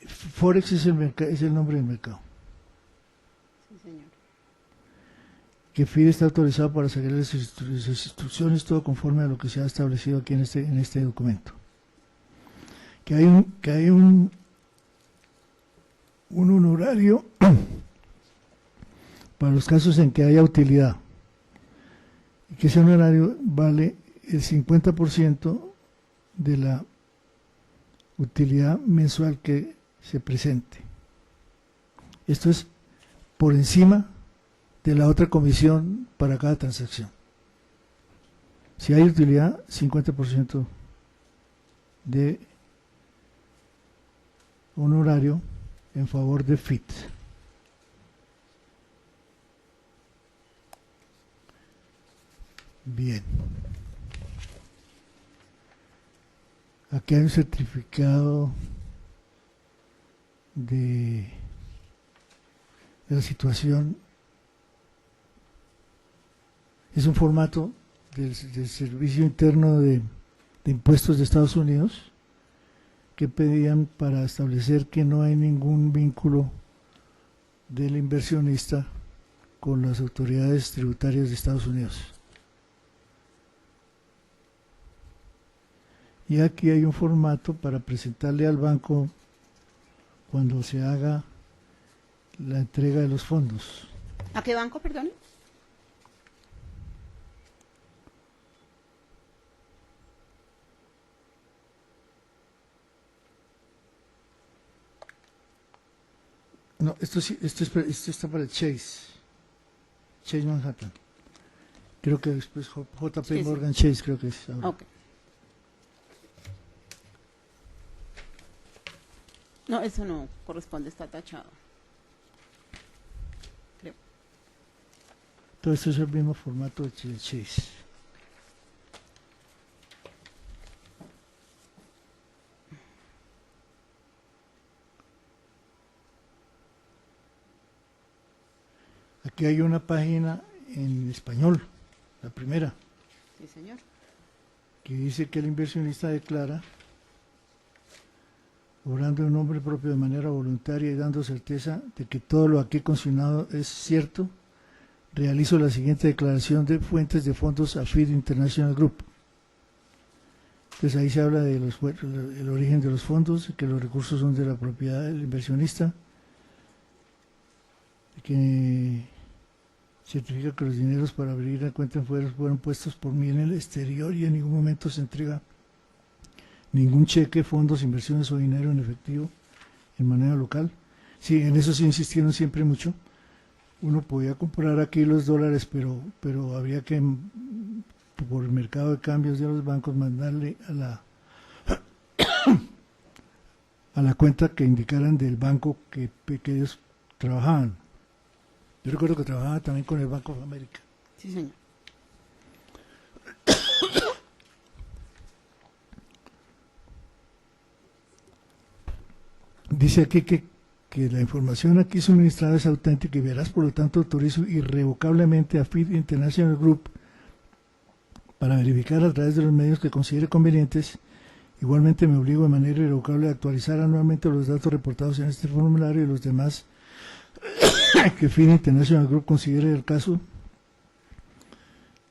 S9: Forex es el nombre del mercado.
S2: Sí, señor.
S9: que FIDE está autorizado para sacar las instrucciones, todo conforme a lo que se ha establecido aquí en este documento. Que hay un honorario para los casos en que haya utilidad, y que ese honorario vale el 50% de la utilidad mensual que se presente. Esto es por encima de la otra comisión para cada transacción. Si hay utilidad, 50% de honorario en favor de FIT. Bien. Aquí hay un certificado de la situación. Es un formato del Servicio Interno de Impuestos de Estados Unidos que pedían para establecer que no hay ningún vínculo del inversionista con las autoridades tributarias de Estados Unidos. Y aquí hay un formato para presentarle al banco cuando se haga la entrega de los fondos.
S2: ¿A qué banco, perdón?
S9: No, esto está para Chase Manhattan. Creo que después JP
S2: Sí,
S9: Morgan Chase, creo que es ahora.
S2: Ok. No, eso no corresponde, está tachado. Creo.
S9: Todo esto es el mismo formato de Chase. Aquí hay una página en español, la primera,
S2: Sí, señor.
S9: que dice que el inversionista declara, obrando en nombre propio de manera voluntaria y dando certeza de que todo lo aquí consignado es cierto, realizo la siguiente declaración de fuentes de fondos a FID International Group. Entonces ahí se habla de el origen de los fondos, que los recursos son de la propiedad del inversionista, que certifica que los dineros para abrir la cuenta en fueron puestos por mí en el exterior y en ningún momento se entrega ningún cheque, fondos, inversiones o dinero en efectivo en manera local. Sí, en eso sí insistieron siempre mucho. Uno podía comprar aquí los dólares, pero habría que, por el mercado de cambios de los bancos, mandarle a la cuenta que indicaran del banco que ellos trabajaban. Yo recuerdo que trabajaba también con el Banco de América.
S2: Sí, señor.
S9: Dice aquí que la información aquí suministrada es auténtica y veraz, por lo tanto autorizo irrevocablemente a FID International Group para verificar a través de los medios que considere convenientes. Igualmente me obligo de manera irrevocable a actualizar anualmente los datos reportados en este formulario y los demás que FID International Group considere el caso,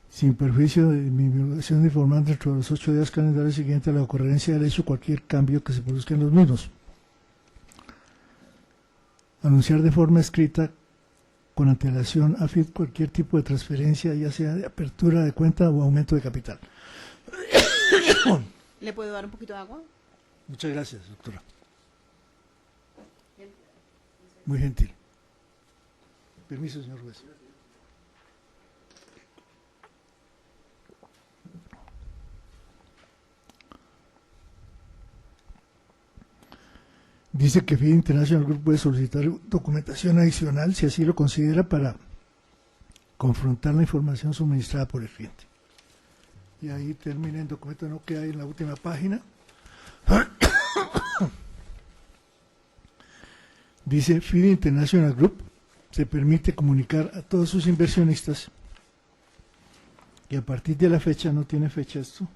S9: sin perjuicio de mi obligación de informar dentro de los 8 días calendarios siguientes a la ocurrencia del hecho cualquier cambio que se produzca en los mismos. Anunciar de forma escrita con antelación a FID cualquier tipo de transferencia, ya sea de apertura de cuenta o aumento de capital.
S2: ¿Le puedo dar un poquito de agua?
S9: Muchas gracias, doctora. Muy gentil. Permiso, señor juez. Dice que FID International Group puede solicitar documentación adicional si así lo considera para confrontar la información suministrada por el cliente. Y ahí termina el documento, no queda ahí en la última página. Dice FID International Group se permite comunicar a todos sus inversionistas y a partir de la fecha, no tiene fecha esto,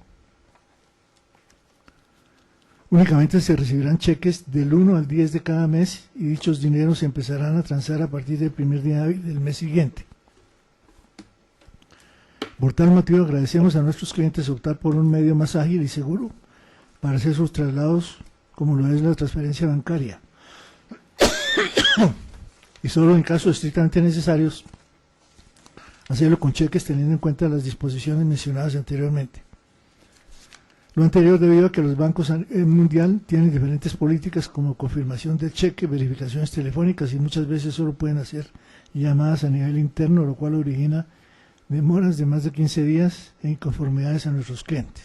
S9: únicamente se recibirán cheques del 1 al 10 de cada mes y dichos dineros se empezarán a transar a partir del primer día hábil del mes siguiente. Por tal motivo agradecemos a nuestros clientes optar por un medio más ágil y seguro para hacer sus traslados, como lo es la transferencia bancaria. Y solo en casos estrictamente necesarios, hacerlo con cheques teniendo en cuenta las disposiciones mencionadas anteriormente. Lo anterior debido a que los bancos mundial tienen diferentes políticas como confirmación del cheque, verificaciones telefónicas y muchas veces solo pueden hacer llamadas a nivel interno, lo cual origina demoras de más de 15 días e inconformidades a nuestros clientes.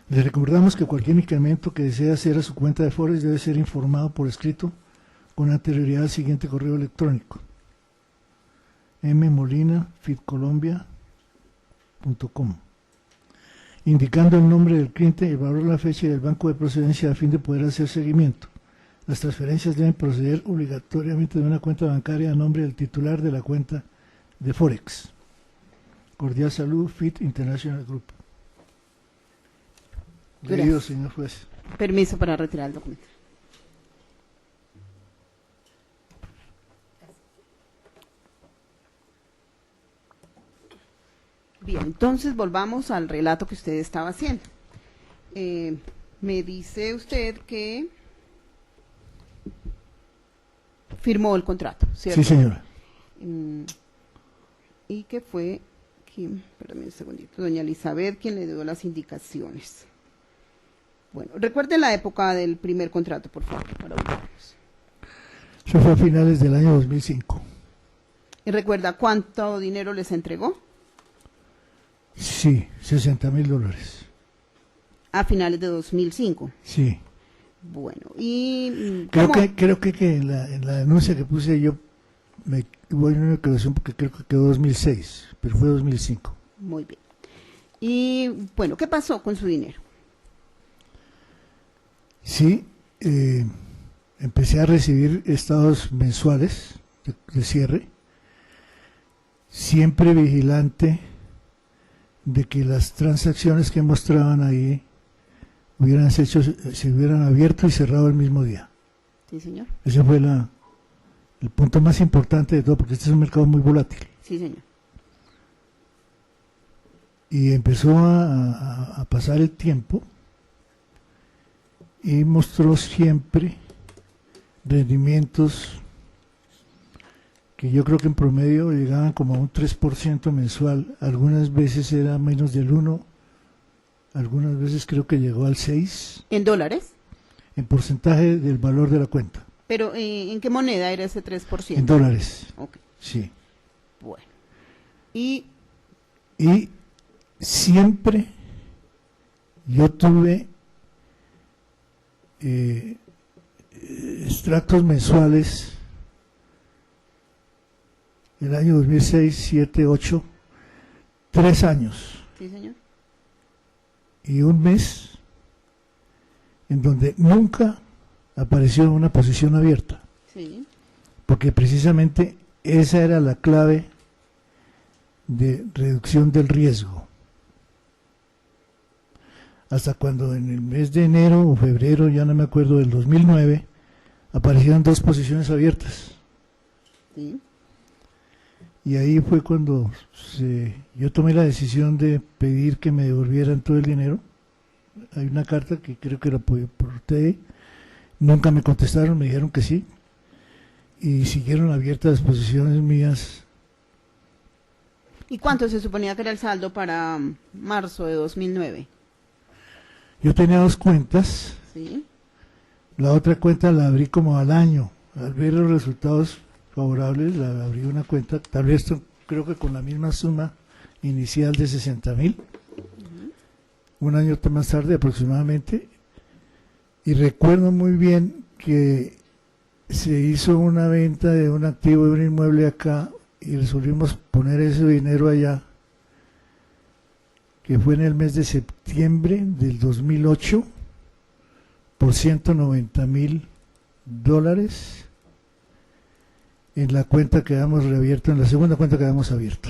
S9: Les recordamos que cualquier incremento que desee hacer a su cuenta de Forex debe ser informado por escrito con anterioridad al siguiente correo electrónico: mmolina@fitcolombia.com, indicando el nombre del cliente, el valor, la fecha y el banco de procedencia a fin de poder hacer seguimiento. Las transferencias deben proceder obligatoriamente de una cuenta bancaria a nombre del titular de la cuenta de Forex. Cordial salud, Fit International Group. Leído, señor juez.
S2: Permiso para retirar el documento. Bien, entonces volvamos al relato que usted estaba haciendo. Me dice usted que firmó el contrato, ¿cierto?
S9: Sí, señora.
S2: Y que fue, perdón un segundito, doña Elizabeth quien le dio las indicaciones. Bueno, recuerde la época del primer contrato, por favor, para ubicarnos.
S9: Eso fue a finales del año 2005.
S2: ¿Y recuerda cuánto dinero les entregó?
S9: Sí, $60,000.
S2: A finales de 2005.
S9: Sí.
S2: Bueno, y
S9: creo que en la denuncia que puse yo me voy a una equivocación porque creo que quedó 2006, pero fue 2005.
S2: Muy bien. Y bueno, ¿qué pasó con su dinero?
S9: Sí, empecé a recibir estados mensuales de cierre, siempre vigilante de que las transacciones que mostraban ahí se hubieran abierto y cerrado el mismo día.
S2: Sí, señor.
S9: Ese fue el punto más importante de todo, porque este es un mercado muy volátil.
S2: Sí, señor.
S9: Y empezó a pasar el tiempo y mostró siempre rendimientos que yo creo que en promedio llegaban como a un 3% mensual, algunas veces era menos del 1%, algunas veces creo que llegó al 6%.
S2: ¿En dólares?
S9: En porcentaje del valor de la cuenta.
S2: ¿Pero en qué moneda era ese 3%?
S9: En dólares.
S2: Ok.
S9: Sí.
S2: Bueno. Y
S9: siempre yo tuve extractos mensuales el año 2006, 7, 8, 3 años.
S2: Sí, señor.
S9: Y un mes en donde nunca apareció una posición abierta.
S2: Sí.
S9: Porque precisamente esa era la clave de reducción del riesgo. Hasta cuando en el mes de enero o febrero, ya no me acuerdo, del 2009, aparecieron 2 posiciones abiertas.
S2: Sí.
S9: Y ahí fue cuando yo tomé la decisión de pedir que me devolvieran todo el dinero. Hay una carta que creo que la aporté, nunca me contestaron, me dijeron que sí, y siguieron abiertas las posiciones mías.
S2: ¿Y cuánto se suponía que era el saldo para marzo de 2009?
S9: Yo tenía 2 cuentas.
S2: Sí.
S9: La otra cuenta la abrí como al año. Al ver los resultados favorables, la abrí una cuenta, tal vez creo que con la misma suma inicial de 60,000. Un año más tarde aproximadamente. Y recuerdo muy bien que se hizo una venta de un activo, de un inmueble acá, y resolvimos poner ese dinero allá, que fue en el mes de septiembre del 2008, por $190,000 en la cuenta que habíamos reabierto, en la segunda cuenta que habíamos abierto.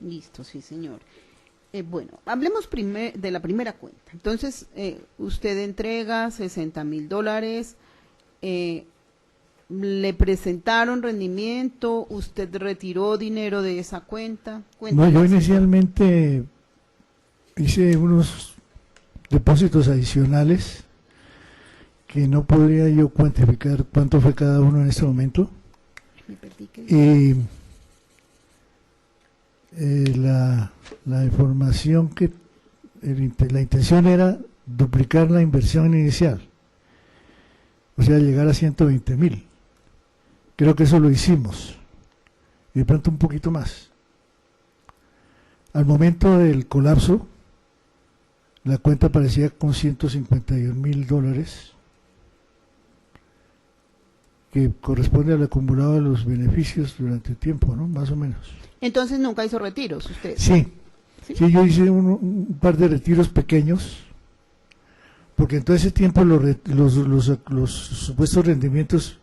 S2: Listo, sí, señor. Bueno, hablemos de la primera cuenta. Entonces, usted entrega $60,000. ¿Le presentaron rendimiento? ¿Usted retiró dinero de esa cuenta?
S9: No,
S2: Cuéntenos,
S9: yo
S2: señor.
S9: inicialmente hice unos depósitos adicionales que no podría yo cuantificar cuánto fue cada uno en este momento.
S2: Me perdí, ¿qué?
S9: Y la información que la intención era duplicar la inversión inicial, o sea, llegar a 120.000. Creo que eso lo hicimos, y de pronto un poquito más. Al momento del colapso, la cuenta aparecía con $151.000, que corresponde al acumulado de los beneficios durante el tiempo, ¿no? Más o menos.
S2: Entonces nunca hizo retiros usted.
S9: Sí,
S2: ¿Sí?
S9: sí, yo hice un par de retiros pequeños, porque en todo ese tiempo los supuestos rendimientos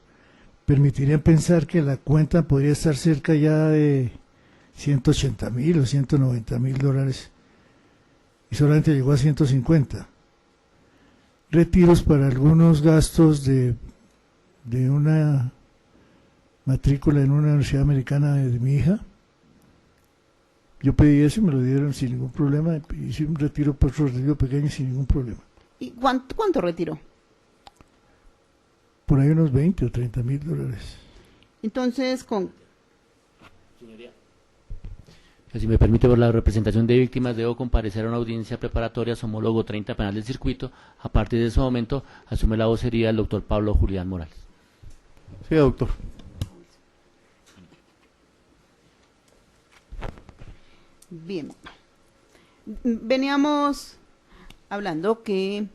S9: permitirían pensar que la cuenta podría estar cerca ya de 180.000 o $190.000, y solamente llegó a 150. Retiros para algunos gastos de una matrícula en una universidad americana de mi hija. Yo pedí eso y me lo dieron sin ningún problema. Hice un retiro, por otro retiro pequeño, sin ningún problema.
S2: ¿Y cuánto retiró?
S9: Por ahí unos 20 o $30.000.
S2: Entonces,
S5: Si me permite, por la representación de víctimas, debo comparecer a una audiencia preparatoria, su homólogo 30 penal del circuito. A partir de ese momento, asume la vocería el doctor Pablo Julián Morales.
S1: Sí, doctor.
S2: bien. Veníamos hablando que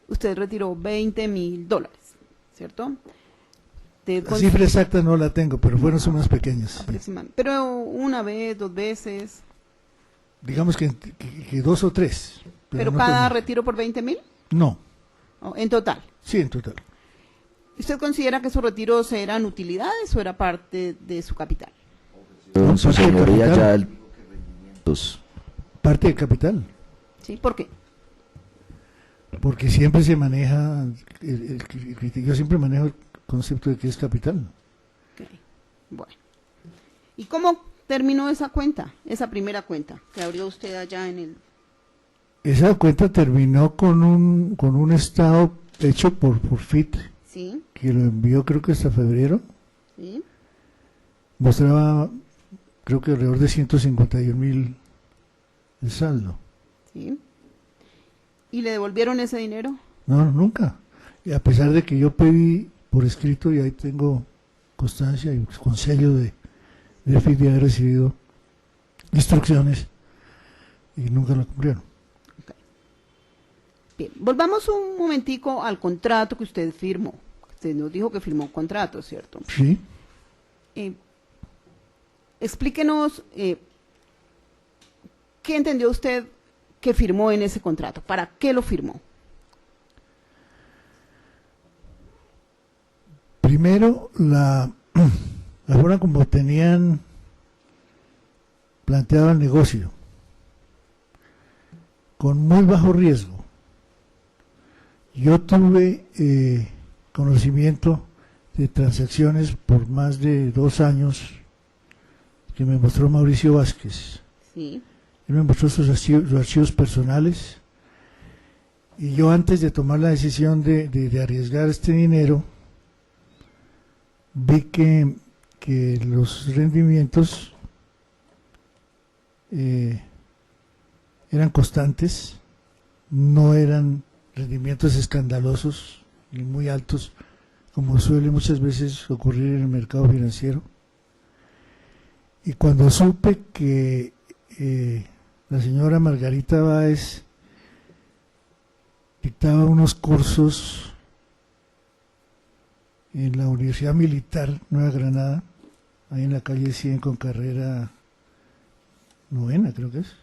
S2: usted retiró $20.000, ¿cierto?
S9: La cifra exacta no la tengo, pero fueron sumas pequeñas.
S2: Aproximadamente. Pero una vez, 2 veces.
S9: Digamos que 2 o 3.
S2: ¿Pero
S9: no
S2: cada
S9: tengo.
S2: retiro por 20.000?
S9: No.
S2: Oh, ¿en total?
S9: Sí, en total.
S2: ¿Usted considera que esos retiros eran utilidades o era parte de su capital?
S7: Don su
S9: parte de
S7: señoría
S9: capital.
S7: ya el rendimientos.
S9: Parte de capital.
S2: ¿Sí? ¿Por qué?
S9: Porque siempre se maneja, yo siempre manejo el concepto de que es capital.
S2: Okay. Bueno. ¿Y cómo terminó esa cuenta, esa primera cuenta que abrió usted allá en el...
S9: Esa cuenta terminó con un estado hecho por FIT,
S2: Sí,
S9: que lo envió creo que hasta febrero.
S2: sí.
S9: Mostraba creo que alrededor de 151.000 el saldo.
S2: Sí. ¿Y le devolvieron ese dinero?
S9: No, nunca. Y a pesar de que yo pedí por escrito, y ahí tengo constancia y con sello de FIT de haber recibido instrucciones, y nunca lo cumplieron.
S2: Bien, volvamos un momentico al contrato que usted firmó. Usted nos dijo que firmó un contrato, ¿cierto?
S9: Sí.
S2: Explíquenos qué entendió usted que firmó en ese contrato. ¿Para qué lo firmó?
S9: Primero, la forma como tenían planteado el negocio, con muy bajo riesgo. Yo tuve conocimiento de transacciones por más de 2 años que me mostró Mauricio Vázquez.
S2: Sí.
S9: Él me mostró sus archivos personales, y yo, antes de tomar la decisión de arriesgar este dinero, vi que los rendimientos eran constantes, no eran rendimientos escandalosos ni muy altos, como suele muchas veces ocurrir en el mercado financiero. Y cuando supe que la señora Margarita Báez dictaba unos cursos en la Universidad Militar Nueva Granada, ahí en la calle 100 con carrera 9, creo que es.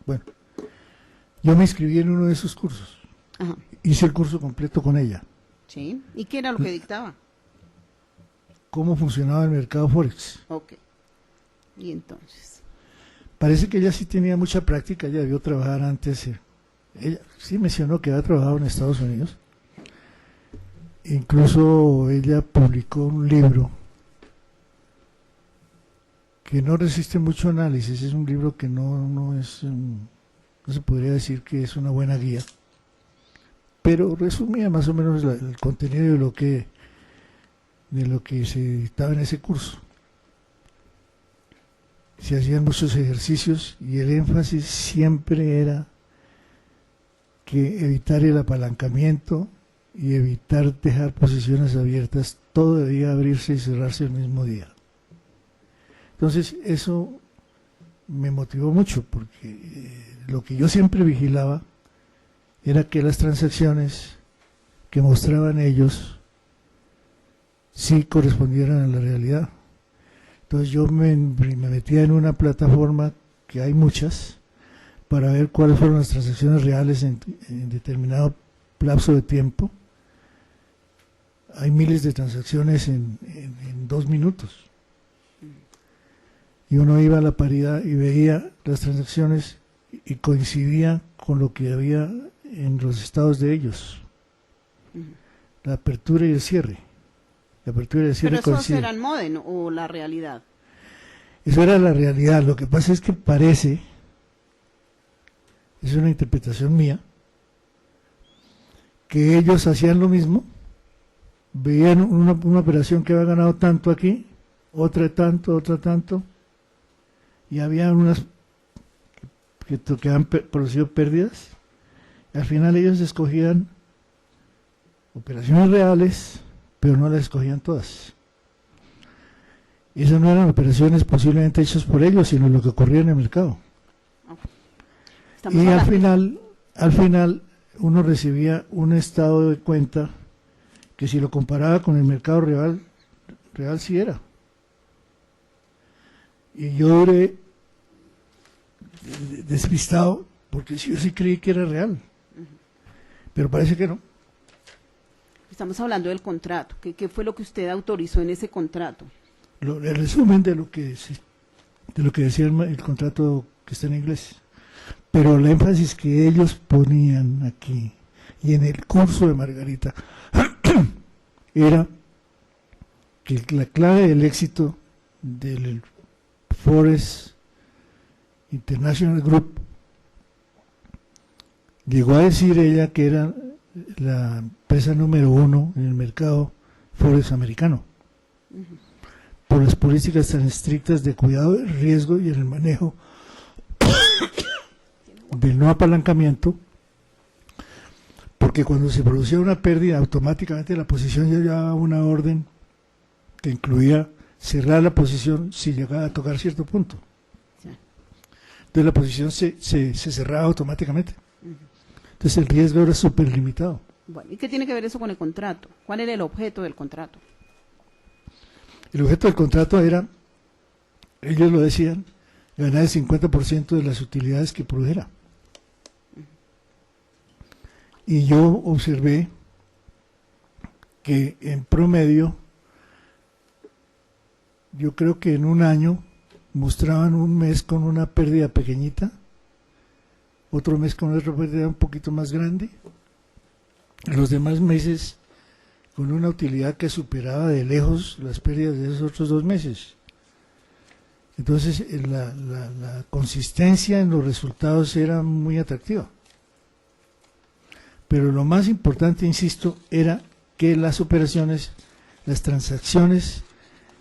S9: Bueno, yo me inscribí en uno de esos cursos.
S2: Ajá.
S9: Hice el curso completo con ella.
S2: Sí. ¿Y qué era lo que dictaba?
S9: Cómo funcionaba el mercado Forex.
S2: Ok. Y entonces.
S9: Parece que ella sí tenía mucha práctica, ella debió trabajar antes. Ella sí mencionó que había trabajado en Estados Unidos. Incluso ella publicó un libro que no resiste mucho análisis, es un libro que no se podría decir que es una buena guía, pero resumía más o menos el contenido de lo que se dictaba en ese curso. Se hacían muchos ejercicios y el énfasis siempre era que evitar el apalancamiento y evitar dejar posiciones abiertas, todo debía abrirse y cerrarse el mismo día. Entonces eso me motivó mucho porque lo que yo siempre vigilaba era que las transacciones que mostraban ellos sí correspondieran a la realidad. Entonces yo me metía en una plataforma, que hay muchas, para ver cuáles fueron las transacciones reales en determinado lapso de tiempo. Hay miles de transacciones en 2 minutos. Y uno iba a la paridad y veía las transacciones y coincidía con lo que había en los estados de ellos. La apertura y el cierre. La apertura y el cierre
S2: ¿Pero esos
S9: coinciden.
S2: eran modem o la realidad?
S9: Eso era la realidad. Lo que pasa es que parece, es una interpretación mía, que ellos hacían lo mismo, veían una operación que había ganado tanto aquí, otra tanto, y había unas que han producido pérdidas. Al final ellos escogían operaciones reales, pero no las escogían todas. Y esas no eran operaciones posiblemente hechas por ellos, sino lo que ocurría en el mercado. Y al final uno recibía un estado de cuenta que si lo comparaba con el mercado real sí era. Y yo duré despistado porque yo sí creí que era real, pero parece que no.
S2: Estamos hablando del contrato. ¿Qué fue lo que usted autorizó en ese contrato?
S9: El resumen de lo que decía el contrato que está en inglés, pero el énfasis que ellos ponían aquí y en el curso de Margarita era que la clave del éxito del Forex International Group, llegó a decir ella que era la empresa número 1 en el mercado Forex americano, por las políticas tan estrictas de cuidado del riesgo y en el manejo del no apalancamiento, porque cuando se producía una pérdida automáticamente la posición ya llevaba una orden que incluía cerrar la posición si llegaba a tocar cierto punto. Entonces la posición se cerraba automáticamente. Entonces el riesgo era súper limitado.
S2: Bueno, ¿y qué tiene que ver eso con el contrato? ¿Cuál era el objeto del contrato?
S9: El objeto del contrato era, ellos lo decían, ganar el 50% de las utilidades que produjera. Y yo observé que en promedio, yo creo que en un año mostraban un mes con una pérdida pequeñita, otro mes con otra pérdida un poquito más grande, los demás meses con una utilidad que superaba de lejos las pérdidas de esos otros 2 meses. Entonces la consistencia en los resultados era muy atractiva. Pero lo más importante, insisto, era que las operaciones, las transacciones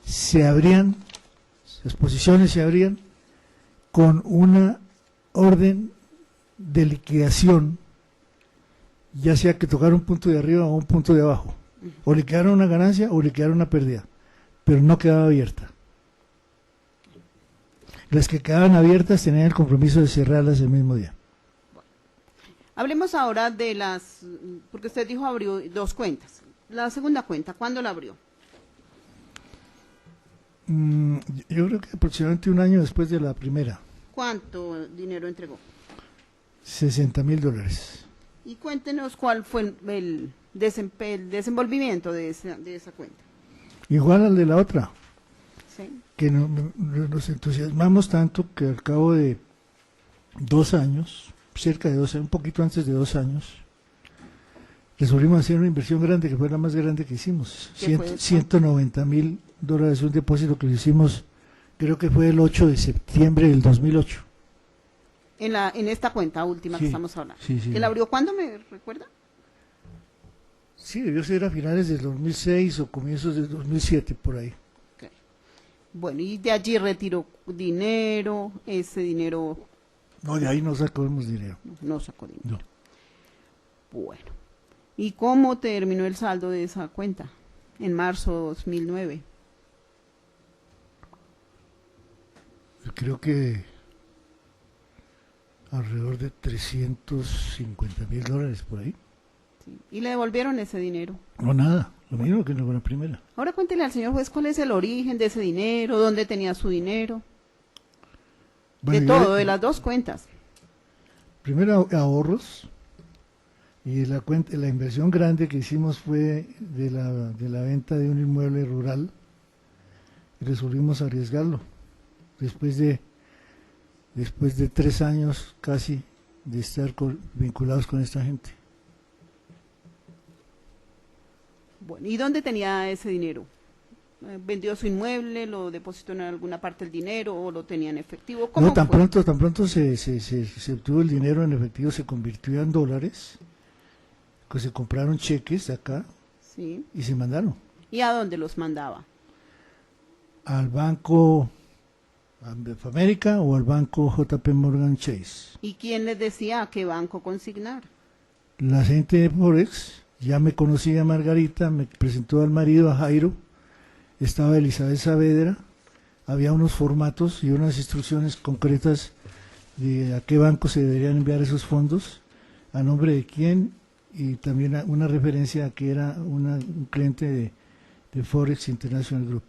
S9: se abrían, las posiciones se abrían con una orden de liquidación, ya sea que tocara un punto de arriba o un punto de abajo, o liquidar una ganancia o liquidar una pérdida, pero no quedaba abierta. Las que quedaban abiertas tenían el compromiso de cerrarlas el mismo día.
S2: Hablemos ahora de porque usted dijo abrió 2 cuentas. La segunda cuenta, ¿cuándo la abrió?
S9: Yo creo que aproximadamente un año después de la primera.
S2: ¿Cuánto dinero entregó?
S9: $60,000.
S2: Y cuéntenos cuál fue el desenvolvimiento de esa cuenta.
S9: Igual al de la otra.
S2: ¿Sí?
S9: Que nos entusiasmamos tanto que al cabo de 2 años, cerca de 2 años, un poquito antes de 2 años, resolvimos hacer una inversión grande, que fue la más grande que hicimos.
S2: ¿Qué fue eso?
S9: $190,000, un depósito que hicimos, creo que fue el 8 de septiembre del 2008.
S2: En esta cuenta última que
S9: Sí,
S2: estamos hablando.
S9: sí, sí.
S2: ¿El abrió cuándo, me recuerda?
S9: Sí, debió ser a finales del 2006 o comienzos del 2007, por ahí.
S2: Ok. Bueno, y de allí retiró dinero, ese dinero
S9: No, de ahí no sacamos dinero.
S2: no sacó dinero.
S9: No.
S2: Bueno, ¿y cómo terminó el saldo de esa cuenta en marzo de 2009?
S9: Creo que alrededor de $350,000 por ahí.
S2: Sí. ¿Y le devolvieron ese dinero?
S9: No, nada, lo mismo que en la primera.
S2: Ahora cuéntele al señor juez cuál es el origen de ese dinero, dónde tenía su dinero,
S9: Bueno,
S2: de
S9: yo
S2: todo,
S9: le-
S2: de las dos cuentas.
S9: Primero ahorros, y la inversión grande que hicimos fue de la venta de un inmueble rural, y resolvimos arriesgarlo después de 3 años casi de estar vinculados con esta gente.
S2: Bueno, ¿y dónde tenía ese dinero? ¿Vendió su inmueble, lo depositó en alguna parte el dinero o lo tenía en efectivo? ¿Cómo
S9: No, tan
S2: fue?
S9: pronto se obtuvo el dinero en efectivo, se convirtió en dólares, que se compraron cheques acá
S2: Sí.
S9: y se mandaron
S2: ¿Y a dónde los mandaba?
S9: al Banco of America o al Banco JP Morgan Chase.
S2: ¿Y quién les decía a qué banco consignar?
S9: La gente de Forex ya me conocía, Margarita, me presentó al marido, a Jairo, estaba Elizabeth Saavedra, había unos formatos y unas instrucciones concretas de a qué banco se deberían enviar esos fondos, a nombre de quién, y también una referencia a que era un cliente de Forex International Group.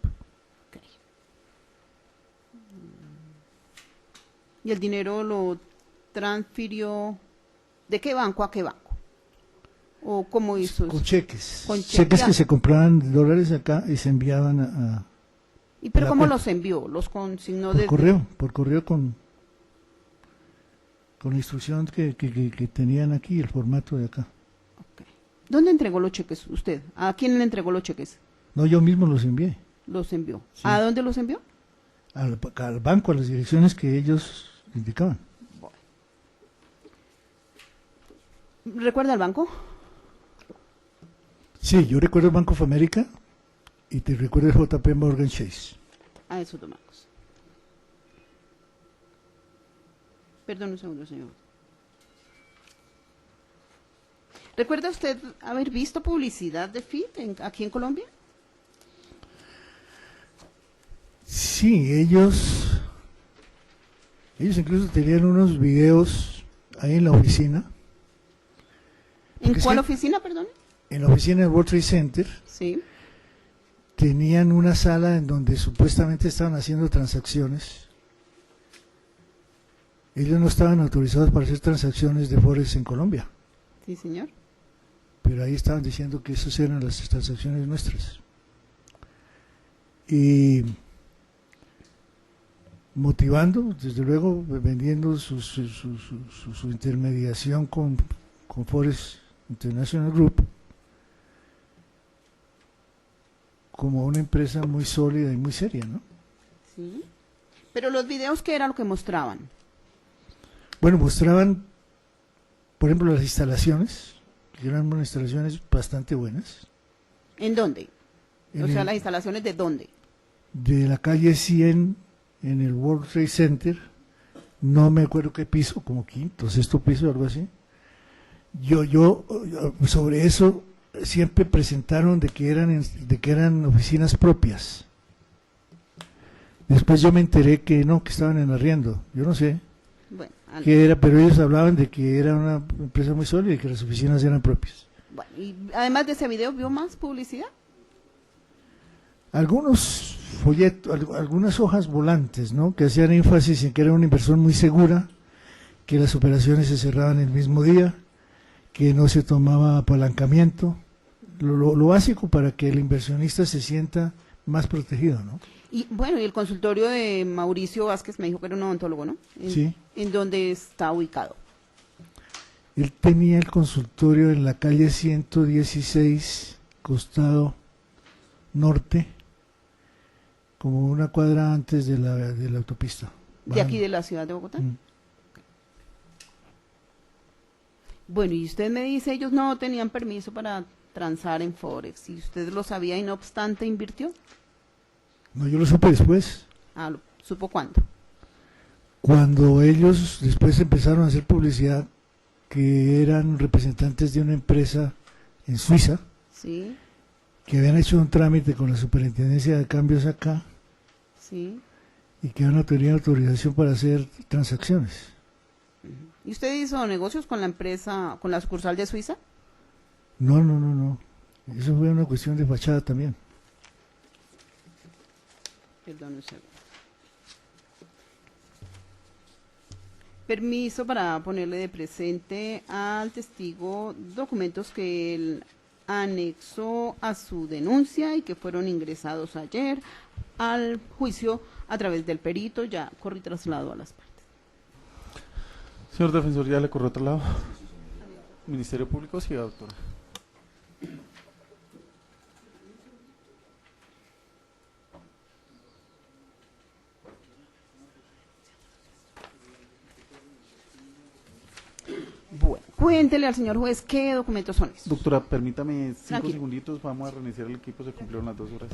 S2: ¿Y el dinero lo transfirió de qué banco a qué banco? ¿O cómo hizo
S9: Con
S2: eso?
S9: cheques,
S2: Con
S9: cheques
S2: cheques.
S9: que se compraban dólares acá y se enviaban
S2: ¿Y pero
S9: la
S2: cómo
S9: cuenta.
S2: los envió? ¿Los consignó
S9: por
S2: desde...?
S9: correo con la instrucción que tenían aquí, el formato de acá.
S2: Ok. ¿Dónde entregó los cheques usted? ¿A quién le entregó los cheques?
S9: No, yo mismo los envié
S2: Los envió.
S9: Sí.
S2: ¿A dónde los envió?
S9: al banco, a las direcciones que ellos indicaban.
S2: ¿Recuerda el banco?
S9: Sí, yo recuerdo el Banco of America y te recuerdo el JP Morgan Chase.
S2: A esos dos bancos. Perdón un segundo, señor. ¿Recuerda usted haber visto publicidad de FIT aquí en Colombia?
S9: Sí, ellos incluso tenían unos videos ahí en la oficina.
S2: ¿En
S9: Porque
S2: cuál
S9: sí.
S2: oficina, perdón?
S9: En la oficina del World Trade Center
S2: Sí.
S9: tenían una sala en donde supuestamente estaban haciendo transacciones. Ellos no estaban autorizados para hacer transacciones de Forex en Colombia,
S2: Sí, señor.
S9: pero ahí estaban diciendo que esas eran las transacciones nuestras. Y motivando, desde luego, vendiendo su intermediación con Forex International Group como una empresa muy sólida y muy seria, ¿no?
S2: Sí. Pero los videos, ¿qué era lo que mostraban?
S9: Bueno, mostraban, por ejemplo, las instalaciones, que eran unas instalaciones bastante buenas,
S2: ¿En dónde?
S9: En
S2: O sea,
S9: el-
S2: las instalaciones de dónde.
S9: de la calle 100 en el World Trade Center, no me acuerdo qué piso, como quinto, sexto piso, algo así. Yo sobre eso siempre presentaron de que eran oficinas propias. Después yo me enteré que no, que estaban en arriendo. Yo no sé
S2: Bueno,
S9: qué era, pero ellos hablaban de que era una empresa muy sólida y que las oficinas eran propias.
S2: bueno, y además de ese video, ¿vio más publicidad?
S9: Algunos folletos, algunas hojas volantes, ¿no? Que hacían énfasis en que era una inversión muy segura, que las operaciones se cerraban el mismo día, que no se tomaba apalancamiento, lo básico para que el inversionista se sienta más protegido, ¿no?
S2: Y bueno, y el consultorio de Mauricio Vázquez me dijo que era un odontólogo, ¿no?
S9: Sí.
S2: ¿En dónde está ubicado?
S9: Él tenía el consultorio en la calle 116, costado norte, como una cuadra antes de la autopista.
S2: ¿De aquí de la ciudad de Bogotá? Bueno, y usted me dice, ellos no tenían permiso para transar en Forex, y usted lo sabía y no obstante invirtió.
S9: No, yo lo supe después.
S2: Ah, ¿supo cuándo?
S9: Cuando ellos después empezaron a hacer publicidad que eran representantes de una empresa en Suiza,
S2: Sí,
S9: que habían hecho un trámite con la Superintendencia de Cambios acá
S2: sí.
S9: y que no tenían autorización para hacer transacciones.
S2: ¿Y usted hizo negocios con la empresa, con la sucursal de Suiza?
S9: No. Eso fue una cuestión de fachada también.
S2: Perdón un segundo. Permiso para ponerle de presente al testigo documentos que él anexó a su denuncia y que fueron ingresados ayer al juicio a través del perito. Ya corrí traslado a las partes.
S1: Señor defensor, ¿ya le corrió otro lado? Ministerio Público, sí, doctora.
S2: Bueno, cuéntele al señor juez qué documentos son esos.
S1: Doctora, permítame 5
S2: Tranquilo.
S1: segunditos, vamos a reiniciar el equipo, se cumplieron las 2 horas.